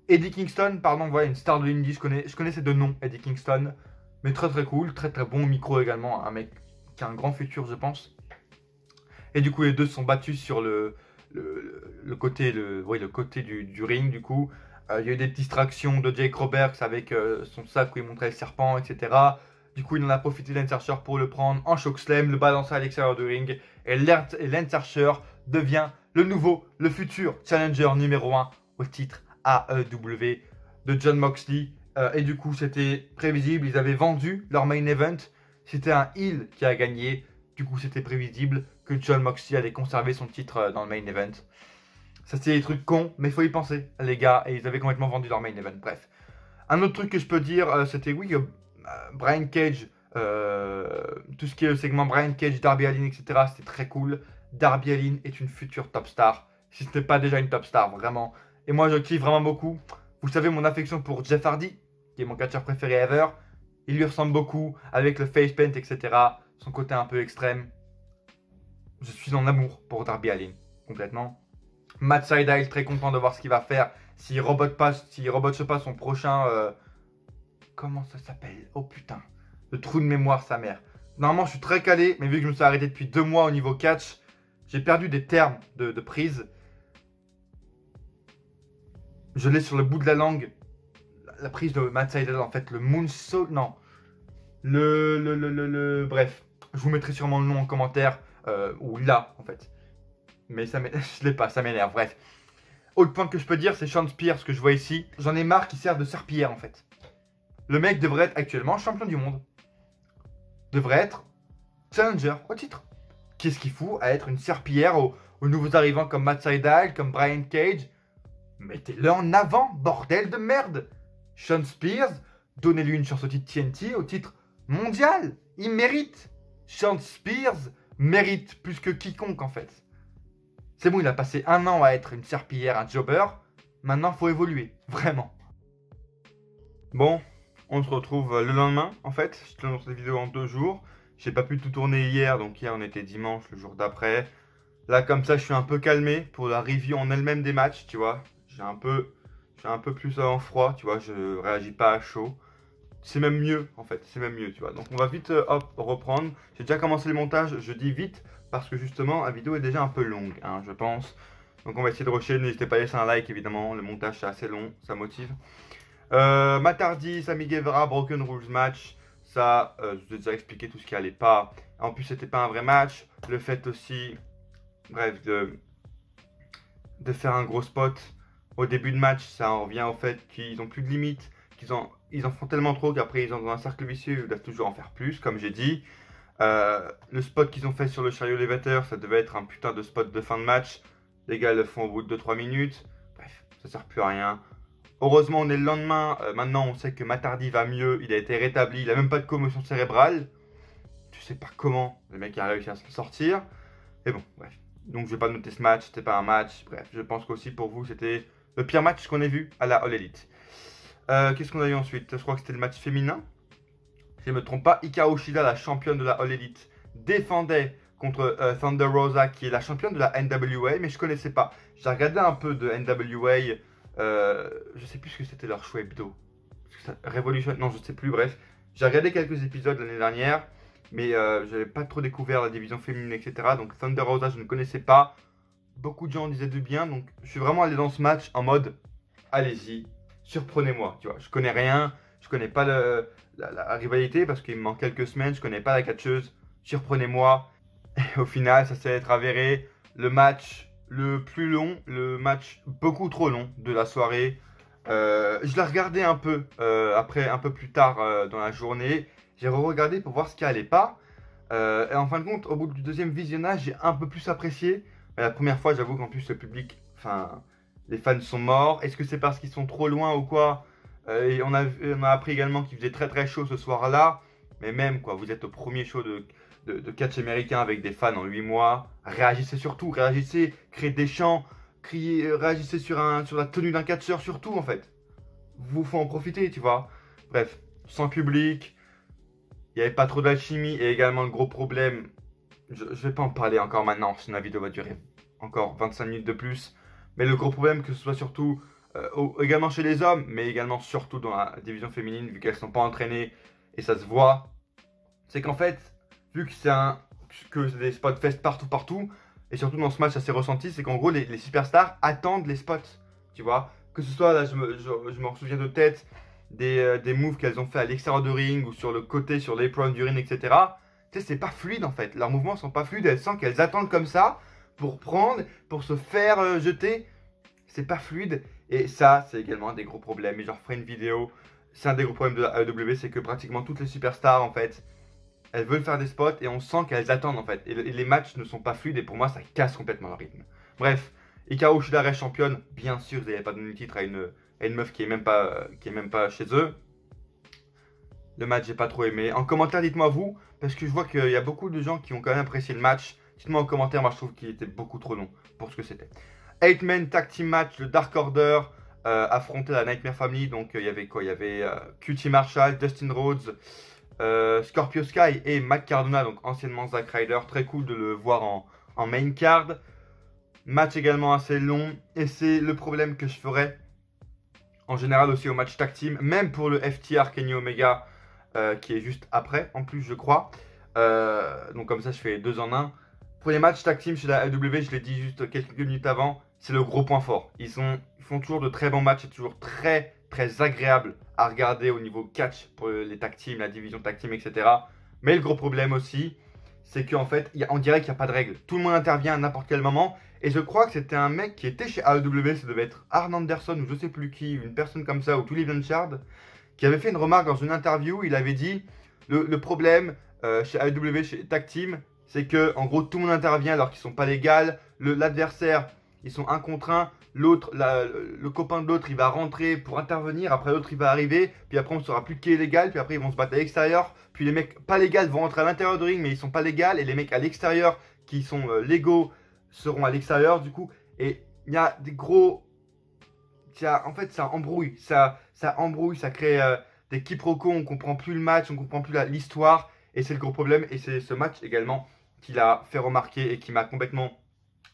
Eddie Kingston, pardon, voilà, une star de l'indie. Je connais ces deux noms, Eddie Kingston. Mais très très cool, très très bon micro également. Un mec qui a un grand futur, je pense. Et du coup, les deux se sont battus sur le côté, le côté du ring, du coup. Il y a eu des distractions de Jake Roberts avec son sac où il montrait le serpent, etc. Du coup, il en a profité Lance Archer pour le prendre en chokeslam, le balancer à l'extérieur du ring. Et Lance Archer devient le futur challenger numéro 1 au titre AEW de Jon Moxley. Et du coup, c'était prévisible. Ils avaient vendu leur main event. C'était un heel qui a gagné. Du coup, c'était prévisible que Jon Moxley allait conserver son titre dans le main event. Ça, c'est des trucs cons, mais il faut y penser, les gars. Et ils avaient complètement vendu leur main event. Bref. Un autre truc que je peux dire, c'était oui, Brian Cage, tout ce qui est le segment Brian Cage, Darby Allin, etc. C'était très cool. Darby Allin est une future top star. Si ce n'est pas déjà une top star, vraiment. Et moi, je kiffe vraiment beaucoup. Vous savez, mon affection pour Jeff Hardy, qui est mon catcheur préféré ever. Il lui ressemble beaucoup, avec le face paint, etc. Son côté un peu extrême. Je suis en amour pour Darby Allin, complètement. Matt Sydal, très content de voir ce qu'il va faire. S'il rebote pas son prochain... comment ça s'appelle? Oh putain. Le trou de mémoire, sa mère. Normalement, je suis très calé, mais vu que je me suis arrêté depuis 2 mois au niveau catch, j'ai perdu des termes de prise. Je l'ai sur le bout de la langue. La prise de Matt Sydal, en fait, le moonsault, non. Bref, je vous mettrai sûrement le nom en commentaire, ou là, en fait. Mais ça je l'ai pas, ça m'énerve, bref. Autre point que je peux dire, c'est Sean Spears, que je vois ici. J'en ai marre qu'il serve de serpillière, en fait. Le mec devrait être actuellement champion du monde. Devrait être challenger au titre. Qu'est-ce qu'il fout à être une serpillière aux nouveaux arrivants comme Matt Sydal, comme Brian Cage? Mettez-le en avant, bordel de merde. Sean Spears, donnez-lui une chance au titre TNT, au titre mondial. Il mérite. Sean Spears mérite plus que quiconque, en fait. C'est bon, il a passé 1 an à être une serpillière, un jobber. Maintenant, il faut évoluer, vraiment. Bon, on se retrouve le lendemain, en fait. Je te lance cette vidéo en 2 jours. J'ai pas pu tout tourner hier, donc hier on était dimanche, le jour d'après. Là, comme ça, je suis un peu calmé pour la review en elle-même des matchs, tu vois. J'ai un peu plus en froid, tu vois. Je réagis pas à chaud. c'est même mieux en fait, c'est même mieux, tu vois. Donc on va vite hop, reprendre. J'ai déjà commencé le montage, je dis vite parce que justement la vidéo est déjà un peu longue, hein, je pense. Donc on va essayer de rusher, n'hésitez pas à laisser un like évidemment, le montage c'est assez long, ça motive. Matt Hardy, Sammy Guevara, Broken Rules match, ça je vous ai déjà expliqué tout ce qui allait pas. En plus c'était pas un vrai match, le fait aussi, bref, de faire un gros spot au début de match, ça en revient au fait qu'ils ont plus de limites, ils en font tellement trop qu'après ils sont dans un cercle vicieux, ils doivent toujours en faire plus, comme j'ai dit. Le spot qu'ils ont fait sur le chariot elevator, ça devait être un putain de spot de fin de match. Les gars le font au bout de 2-3 minutes. Bref, ça sert plus à rien. Heureusement, on est le lendemain. Maintenant, on sait que Matt Hardy va mieux. Il a été rétabli. Il a même pas de commotion cérébrale. Je sais pas comment le mec a réussi à se sortir. Mais bon, bref. Donc, je vais pas noter ce match. C'était pas un match. Bref, je pense qu'aussi pour vous, c'était le pire match qu'on ait vu à la All Elite. Qu'est-ce qu'on a eu ensuite? Je crois que c'était le match féminin. Si je ne me trompe pas, Hikaru Shida, la championne de la All Elite, défendait contre Thunder Rosa, qui est la championne de la NWA, mais je connaissais pas. J'ai regardé un peu de NWA, je sais plus ce que c'était leur show hebdo. Revolution, non, je sais plus, bref. J'ai regardé quelques épisodes l'année dernière, mais j'avais pas trop découvert la division féminine, etc. Donc Thunder Rosa, je ne connaissais pas. Beaucoup de gens disaient du bien, donc je suis vraiment allé dans ce match en mode, allez-y, surprenez-moi, tu vois. Je connais rien, je connais pas la rivalité parce qu'il me manque quelques semaines, je connais pas la catcheuse, surprenez-moi. Et au final, ça s'est être avéré le match le plus long, le match beaucoup trop long de la soirée. Je l'ai regardé un peu après, un peu plus tard dans la journée. J'ai re-regardé pour voir ce qui allait pas. Et en fin de compte, au bout du deuxième visionnage, j'ai un peu plus apprécié. Mais la première fois, j'avoue qu'en plus, le public, enfin, les fans sont morts. Est-ce que c'est parce qu'ils sont trop loin ou quoi? Et on a appris également qu'il faisait très très chaud ce soir-là. Mais même, quoi, vous êtes au premier show de catch américain avec des fans en 8 mois. Réagissez surtout, réagissez, créez des chants, criez, réagissez sur la tenue d'un catcheur surtout en fait. Vous faut en profiter, tu vois. Bref, sans public, il n'y avait pas trop d'alchimie et également le gros problème, je vais pas en parler encore maintenant, sinon la vidéo va durer encore 25 minutes de plus. Mais le gros problème, que ce soit surtout également chez les hommes, mais également surtout dans la division féminine, vu qu'elles ne sont pas entraînées et ça se voit, c'est qu'en fait, vu que c'est des spots fest partout, et surtout dans ce match ça s'est ressenti, c'est qu'en gros les superstars attendent les spots, tu vois. Que ce soit, là je me souviens de tête, des moves qu'elles ont fait à l'extérieur de ring, ou sur le côté, sur l'apron du ring, etc. Tu sais, c'est pas fluide en fait, leurs mouvements sont pas fluides, elles sentent qu'elles attendent comme ça, pour prendre, pour se faire jeter. C'est pas fluide, et ça c'est également un des gros problèmes, et j'en ferai une vidéo. C'est un des gros problèmes de la AEW, c'est que pratiquement toutes les superstars en fait, elles veulent faire des spots et on sent qu'elles attendent en fait. Et les matchs ne sont pas fluides et pour moi ça casse complètement le rythme. Bref, Hikaru Shida reste championne. Bien sûr, vous n'avez pas donné le titre à une meuf qui est même pas chez eux. Le match, j'ai pas trop aimé. En commentaire, dites-moi vous, parce que je vois qu'il y a beaucoup de gens qui ont quand même apprécié le match. Dites-moi en commentaire, moi je trouve qu'il était beaucoup trop long pour ce que c'était. 8-man tag team match, le Dark Order affrontait la Nightmare Family. Donc il y avait quoi? Il y avait QT Marshall, Dustin Rhodes, Scorpio Sky et Matt Cardona, donc anciennement Zack Ryder. Très cool de le voir en main card. Match également assez long, et c'est le problème que je ferais en général aussi au match tag team, même pour le FTR Kenny Omega qui est juste après en plus je crois. Donc comme ça je fais 2 en 1. Pour les matchs tag team chez la AEW, je l'ai dit juste quelques minutes avant, c'est le gros point fort. Ils font toujours de très bons matchs, c'est toujours très agréable à regarder au niveau catch pour les tag teams, la division tag team, etc. Mais le gros problème aussi, c'est qu'en fait, on dirait qu'il n'y a pas de règle. Tout le monde intervient à n'importe quel moment. Et je crois que c'était un mec qui était chez AEW, ça devait être Arn Anderson ou je sais plus qui, une personne comme ça, ou Tully Blanchard, qui avait fait une remarque dans une interview. Il avait dit le problème chez AEW, chez Tag Team, c'est que en gros tout le monde intervient alors qu'ils sont pas légaux. L'adversaire, ils sont 1 contre 1. L'autre, le copain de l'autre, il va rentrer pour intervenir. Après l'autre, il va arriver. Puis après, on ne saura plus qui est légal. Puis après, ils vont se battre à l'extérieur. Puis les mecs pas légaux vont rentrer à l'intérieur du ring, mais ils sont pas légaux. Et les mecs à l'extérieur qui sont légaux seront à l'extérieur du coup. Et il y a des gros... En fait, ça embrouille. Ça embrouille, ça crée des quiproquos. On comprend plus le match, on comprend plus l'histoire. Et c'est le gros problème. Et c'est ce match également qui l'a fait remarquer et qui m'a complètement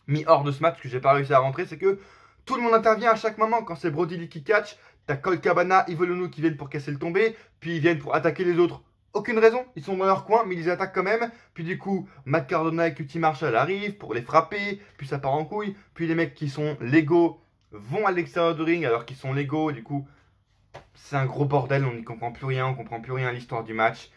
mis hors de ce match, que j'ai pas réussi à rentrer. C'est que tout le monde intervient à chaque moment. Quand c'est Brody Lee qui catch, T'as Colt Cabana, Evil Uno qui viennent pour casser le tombé, puis ils viennent pour attaquer les autres. Aucune raison, ils sont dans leur coin, mais ils les attaquent quand même. Puis du coup, Matt Cardona et QT Marshall arrivent pour les frapper, puis ça part en couille. Puis les mecs qui sont légaux vont à l'extérieur du ring alors qu'ils sont légaux. Du coup, c'est un gros bordel, on n'y comprend plus rien, on comprend plus rien à l'histoire du match.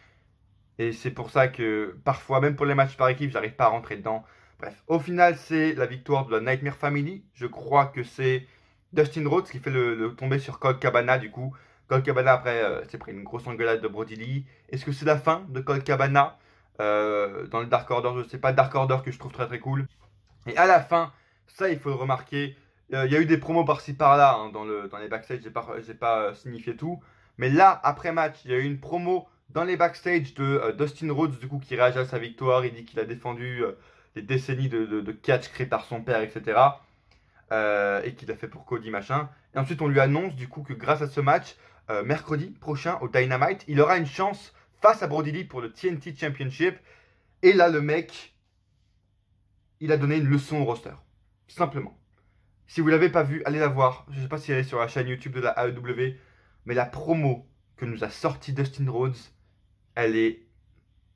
Et c'est pour ça que parfois, même pour les matchs par équipe, j'arrive pas à rentrer dedans. Bref, au final, c'est la victoire de la Nightmare Family. Je crois que c'est Dustin Rhodes qui fait le tomber sur Colt Cabana du coup. Colt Cabana après s'est pris une grosse engueulade de Brody Lee. Est-ce que c'est la fin de Colt Cabana dans le Dark Order? Je sais pas, Dark Order que je trouve très très cool. Et à la fin, ça il faut le remarquer, il y a eu des promos par-ci par-là hein, dans les backstage, j'ai pas signifié tout. Mais là, après match, il y a eu une promo dans les backstage de Dustin Rhodes du coup qui réagit à sa victoire. Il dit qu'il a défendu des décennies de catch créées par son père, etc. Et qu'il a fait pour Cody machin. Et ensuite on lui annonce du coup que grâce à ce match, mercredi prochain au Dynamite, il aura une chance face à Brody Lee pour le TNT Championship. Et là le mec, il a donné une leçon au roster. Simplement. Si vous l'avez pas vu, allez la voir. Je sais pas si elle est sur la chaîne YouTube de la AEW. Mais la promo que nous a sorti Dustin Rhodes, elle est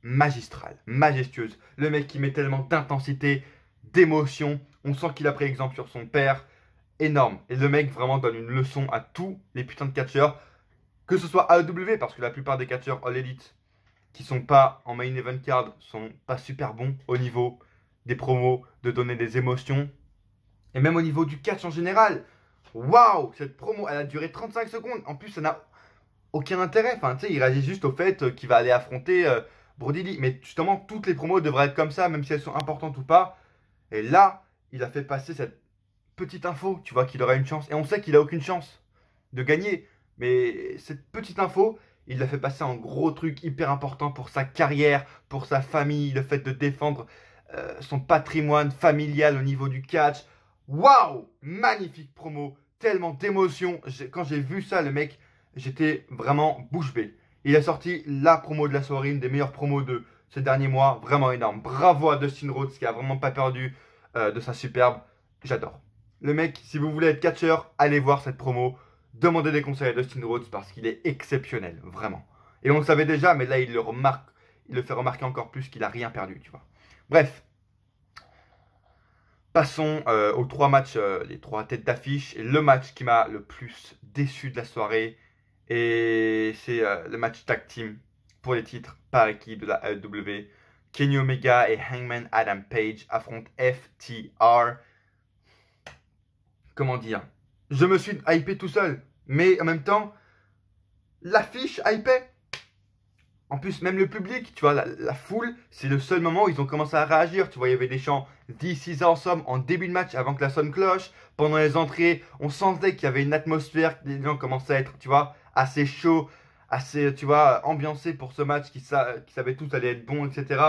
magistrale, majestueuse. Le mec qui met tellement d'intensité, d'émotion. On sent qu'il a pris exemple sur son père. Énorme. Et le mec vraiment donne une leçon à tous les putains de catcheurs. Que ce soit AEW, parce que la plupart des catcheurs All Elite qui sont pas en main event card sont pas super bons au niveau des promos, de donner des émotions. Et même au niveau du catch en général. Waouh, cette promo, elle a duré 35 secondes. En plus, ça n'a aucun intérêt. Enfin, tu sais, il réagit juste au fait qu'il va aller affronter Brody Lee. Mais justement, toutes les promos devraient être comme ça, même si elles sont importantes ou pas. Et là, il a fait passer cette petite info, tu vois, qu'il aura une chance. Et on sait qu'il a aucune chance de gagner. Mais cette petite info, il l'a fait passer en gros truc hyper important pour sa carrière, pour sa famille, le fait de défendre son patrimoine familial au niveau du catch. Waouh! Magnifique promo, tellement d'émotion. Quand j'ai vu ça, le mec, j'étais vraiment bouche bée. Il a sorti la promo de la soirée, une des meilleures promos de ces derniers mois. Vraiment énorme. Bravo à Dustin Rhodes qui a vraiment pas perdu de sa superbe. J'adore. Le mec, si vous voulez être catcheur, allez voir cette promo. Demandez des conseils à Dustin Rhodes parce qu'il est exceptionnel, vraiment. Et on le savait déjà, mais là il le fait remarquer encore plus qu'il a rien perdu, tu vois. Bref. Passons aux 3 matchs, les 3 têtes d'affiche. Et le match qui m'a le plus déçu de la soirée. Et c'est le match tag team pour les titres par équipe de la AEW. Kenny Omega et Hangman Adam Page affrontent FTR. Comment dire? Je me suis hypé tout seul. Mais en même temps, l'affiche hypait. En plus, même le public, tu vois, la foule, c'est le seul moment où ils ont commencé à réagir. Tu vois, il y avait des chants This is awesome en début de match avant que la sonne cloche. Pendant les entrées, on sentait qu'il y avait une atmosphère, que les gens commençaient à être, tu vois, assez chauds, assez, tu vois, ambiancés pour ce match, qui savaient tous allait être bon, etc.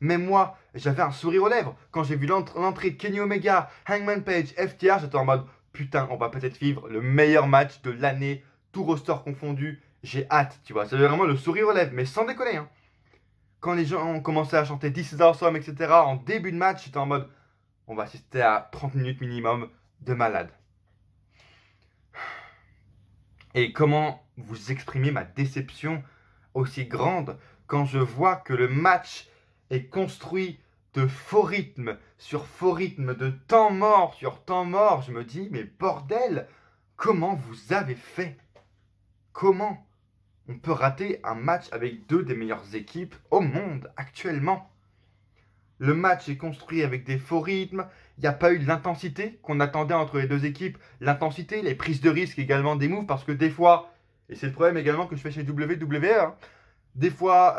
Même moi, j'avais un sourire aux lèvres. Quand j'ai vu l'entrée de Kenny Omega, Hangman Page, FTR, j'étais en mode, putain, on va peut-être vivre le meilleur match de l'année, tout roster confondu. J'ai hâte, tu vois. C'était vraiment le sourire aux lèvres, mais sans déconner. Hein. Quand les gens ont commencé à chanter This is awesome, etc., en début de match, j'étais en mode, on va assister à 30 minutes minimum de malade. Et comment vous exprimer ma déception aussi grande quand je vois que le match est construit de faux rythmes sur faux rythmes, de temps mort sur temps mort. Je me dis, mais bordel, comment vous avez fait? Comment on peut rater un match avec 2 des meilleures équipes au monde actuellement? Le match est construit avec des faux rythmes. Il n'y a pas eu l'intensité qu'on attendait entre les 2 équipes. L'intensité, les prises de risque également des moves. Parce que des fois, et c'est le problème également que je fais chez WWE, hein, des fois,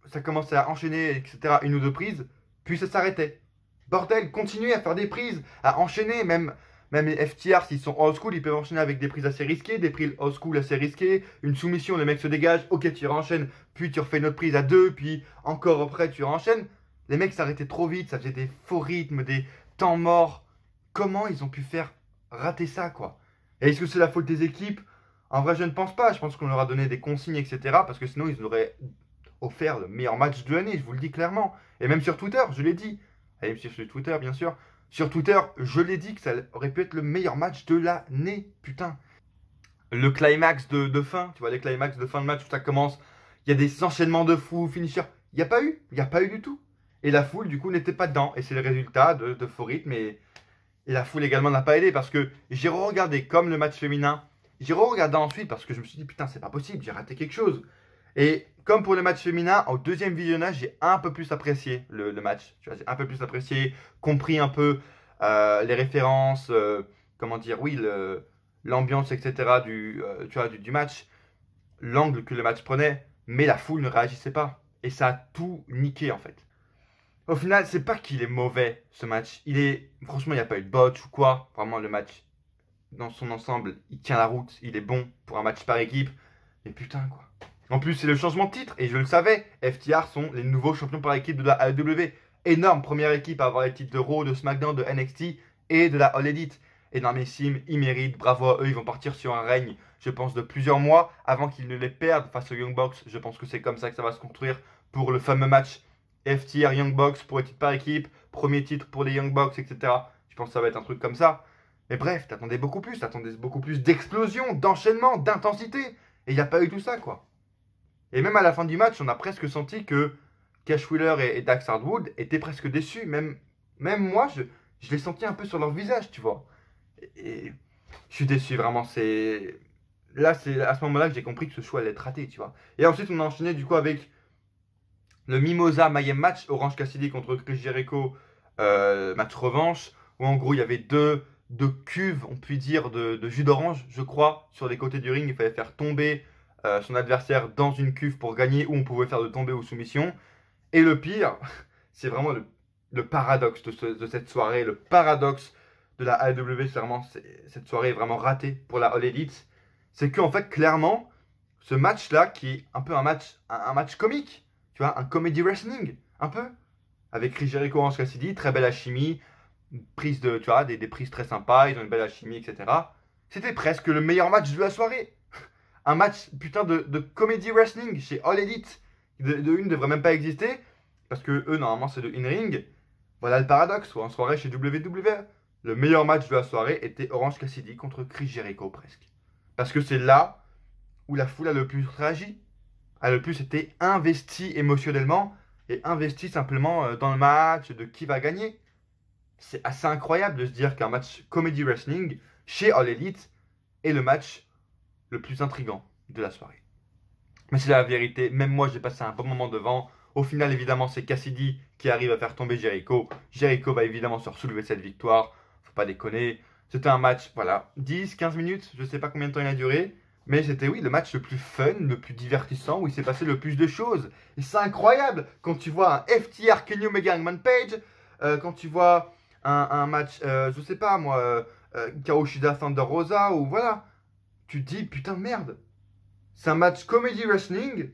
ça commençait à enchaîner, etc. 1 ou 2 prises. Puis ça s'arrêtait. Bordel, continuez à faire des prises, à enchaîner, même les FTR, s'ils sont old school, ils peuvent enchaîner avec des prises assez risquées, des prises old school assez risquées, une soumission, le mec se dégage, ok, tu enchaînes, puis tu refais une autre prise à 2, puis encore après, tu enchaînes. Les mecs s'arrêtaient trop vite, ça faisait des faux rythmes, des temps morts. Comment ils ont pu faire rater ça, quoi? Et est-ce que c'est la faute des équipes? En vrai, je ne pense pas. Je pense qu'on leur a donné des consignes, etc. Parce que sinon, ils auraient offert le meilleur match de l'année, je vous le dis clairement. Et même sur Twitter, je l'ai dit. Allez me suivre sur Twitter, bien sûr. Sur Twitter, je l'ai dit que ça aurait pu être le meilleur match de l'année, putain. le climax de fin, tu vois, les climax de fin de match où ça commence, il y a des enchaînements de fous, finishers. Il n'y a pas eu, il n'y a pas eu du tout. Et la foule, du coup, n'était pas dedans. Et c'est le résultat de faux rythme. Et la foule également n'a pas aidé parce que j'ai re-regardé comme le match féminin. J'ai re-regardé ensuite parce que je me suis dit, putain, c'est pas possible, j'ai raté quelque chose. Et comme pour le match féminin, au deuxième visionnage, j'ai un peu plus apprécié le match. Tu vois, j'ai un peu plus apprécié, compris un peu les références, comment dire, oui, l'ambiance, etc. Tu vois, du match, l'angle que le match prenait, mais la foule ne réagissait pas. Et ça a tout niqué en fait. Au final, c'est pas qu'il est mauvais ce match. Franchement, il n'y a pas eu de botch ou quoi. Vraiment, le match dans son ensemble, il tient la route. Il est bon pour un match par équipe. Mais putain, quoi. En plus, c'est le changement de titre. Et je le savais, FTR sont les nouveaux champions par équipe de la AEW. Énorme première équipe à avoir les titres de Raw, de SmackDown, de NXT et de la All Elite. Énormissime, ils méritent, bravo à eux, ils vont partir sur un règne, je pense, de plusieurs mois avant qu'ils ne les perdent face aux Young Bucks. Je pense que c'est comme ça que ça va se construire pour le fameux match FTR Young Bucks pour les titres par équipe, premier titre pour les Young Bucks, etc. Je pense que ça va être un truc comme ça. Mais bref, t'attendais beaucoup plus d'explosion, d'enchaînement, d'intensité. Et il n'y a pas eu tout ça, quoi. Et même à la fin du match, on a presque senti que Cash Wheeler et Dax Hardwood étaient presque déçus. Même moi, je l'ai senti un peu sur leur visage, tu vois. Et je suis déçu, vraiment. C'est à ce moment-là que j'ai compris que ce choix allait être raté, tu vois. Et ensuite, on a enchaîné du coup avec le Mimosa Mayhem match, Orange Cassidy contre Chris Jericho, match revanche, où en gros il y avait deux cuves, on peut dire, de jus d'orange, je crois, sur les côtés du ring. Il fallait faire tomber son adversaire dans une cuve pour gagner, ou on pouvait faire de tomber ou soumission. Et le pire, c'est vraiment le paradoxe de cette soirée, le paradoxe de la AEW, c'est vraiment, cette soirée est vraiment ratée pour la All Elite. C'est qu'en fait, clairement, ce match-là, qui est un peu un match comique, tu vois, un comedy wrestling, un peu, avec Chris Jericho, Orange Cassidy, très belle alchimie, prise tu vois, des prises très sympas, ils ont une belle alchimie, etc. C'était presque le meilleur match de la soirée. Un match, putain, de comedy wrestling chez All Elite. De une devrait même pas exister, parce que eux, normalement, c'est de in-ring. Voilà le paradoxe, ou en soirée chez WWE. Le meilleur match de la soirée était Orange Cassidy contre Chris Jericho, presque. Parce que c'est là où la foule a le plus réagi, a le plus été investie émotionnellement et investie simplement dans le match, de qui va gagner. C'est assez incroyable de se dire qu'un match comedy wrestling chez All Elite est le match le plus intriguant de la soirée. Mais c'est la vérité, même moi j'ai passé un bon moment devant. Au final, évidemment, c'est Cassidy qui arrive à faire tomber Jericho. Jericho va évidemment se soulever cette victoire, faut pas déconner. C'était un match, voilà, 10-15 minutes, je sais pas combien de temps il a duré. Mais c'était, oui, le match le plus fun, le plus divertissant, où il s'est passé le plus de choses. Et c'est incroyable quand tu vois un FTR Kenny Omega Hangman Page, quand tu vois un match, je sais pas moi, Kaoshida Thunder Rosa, ou voilà. Tu te dis, putain, merde. C'est un match comedy wrestling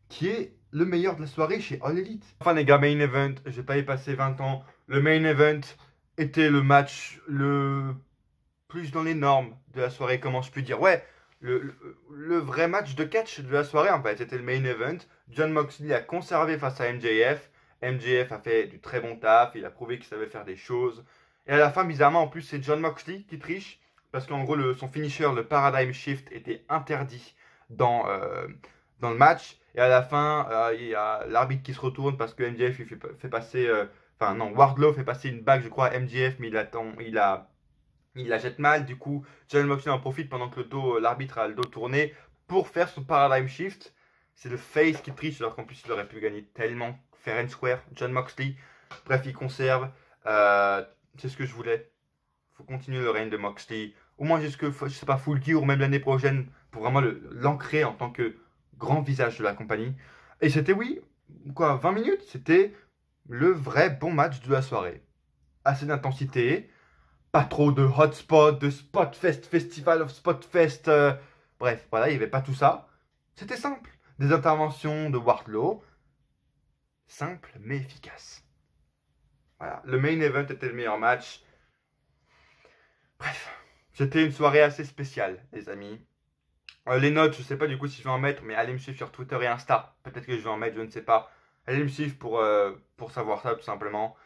qui est le meilleur de la soirée chez All Elite. Enfin, les gars, main event, j'ai pas y passé 20 ans. Le main event était le match le plus dans les normes de la soirée, comment je puis dire. Ouais, le vrai match de catch de la soirée, en fait, c'était le main event. Jon Moxley a conservé face à MJF. MJF a fait du très bon taf, il a prouvé qu'il savait faire des choses. Et à la fin, bizarrement, en plus, c'est Jon Moxley qui triche. Parce qu'en gros, son finisher, le Paradigm Shift, était interdit dans le match. Et à la fin, il y a l'arbitre qui se retourne parce que MJF il fait passer. Enfin, non, Wardlow fait passer une bague, je crois, à MJF, mais il la jette mal. Du coup, Jon Moxley en profite pendant que l'arbitre a le dos tourné pour faire son Paradigm Shift. C'est le face qui triche, alors qu'en plus, il aurait pu gagner tellement fair and square. Jon Moxley, bref, il conserve. C'est ce que je voulais. Faut continuer le règne de Moxley. Au moins jusque, je sais pas, Full Gear ou même l'année prochaine, pour vraiment l'ancrer en tant que grand visage de la compagnie. Et c'était, oui, quoi, 20 minutes, c'était le vrai bon match de la soirée. Assez d'intensité, pas trop de hotspot, de Spotfest, Festival of Spotfest. Bref, voilà, il n'y avait pas tout ça. C'était simple. Des interventions de Wardlow, simple mais efficace. Voilà, le main event était le meilleur match. Bref, c'était une soirée assez spéciale, les amis. Les notes, je sais pas du coup si je vais en mettre, mais allez me suivre sur Twitter et Insta. Peut-être que je vais en mettre, je ne sais pas. Allez me suivre pour savoir ça, tout simplement.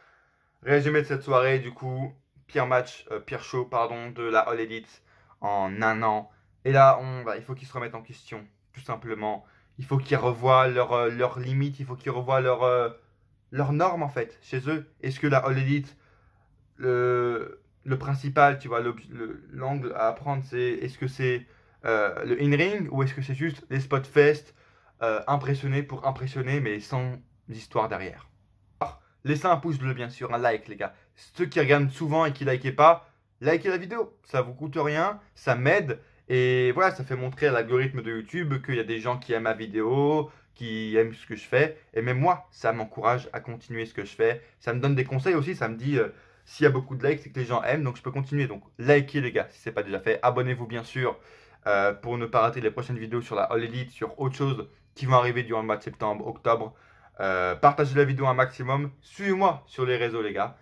Résumé de cette soirée, du coup, pire show, pardon, de la All Elite en un an. Et là, il faut qu'ils se remettent en question, tout simplement. Il faut qu'ils revoient leurs limites, il faut qu'ils revoient leurs normes, en fait, chez eux. Est-ce que la All Elite, le principal, tu vois, l'angle à apprendre, c'est est-ce que c'est le in-ring ou est-ce que c'est juste les spot fest, impressionner pour impressionner, mais sans histoire derrière. Alors, laissez un pouce bleu, bien sûr, un like, les gars. Ceux qui regardent souvent et qui likez pas, likez la vidéo. Ça vous coûte rien, ça m'aide. Et voilà, ça fait montrer à l'algorithme de YouTube qu'il y a des gens qui aiment ma vidéo, qui aiment ce que je fais. Et même moi, ça m'encourage à continuer ce que je fais. Ça me donne des conseils aussi, ça me dit s'il y a beaucoup de likes, c'est que les gens aiment, donc je peux continuer. Donc likez les gars, si ce n'est pas déjà fait. Abonnez-vous bien sûr pour ne pas rater les prochaines vidéos sur la All Elite, sur autre chose qui vont arriver durant le mois de septembre, octobre. Partagez la vidéo un maximum. Suivez-moi sur les réseaux les gars.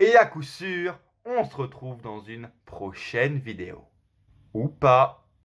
Et à coup sûr, on se retrouve dans une prochaine vidéo. Ou pas.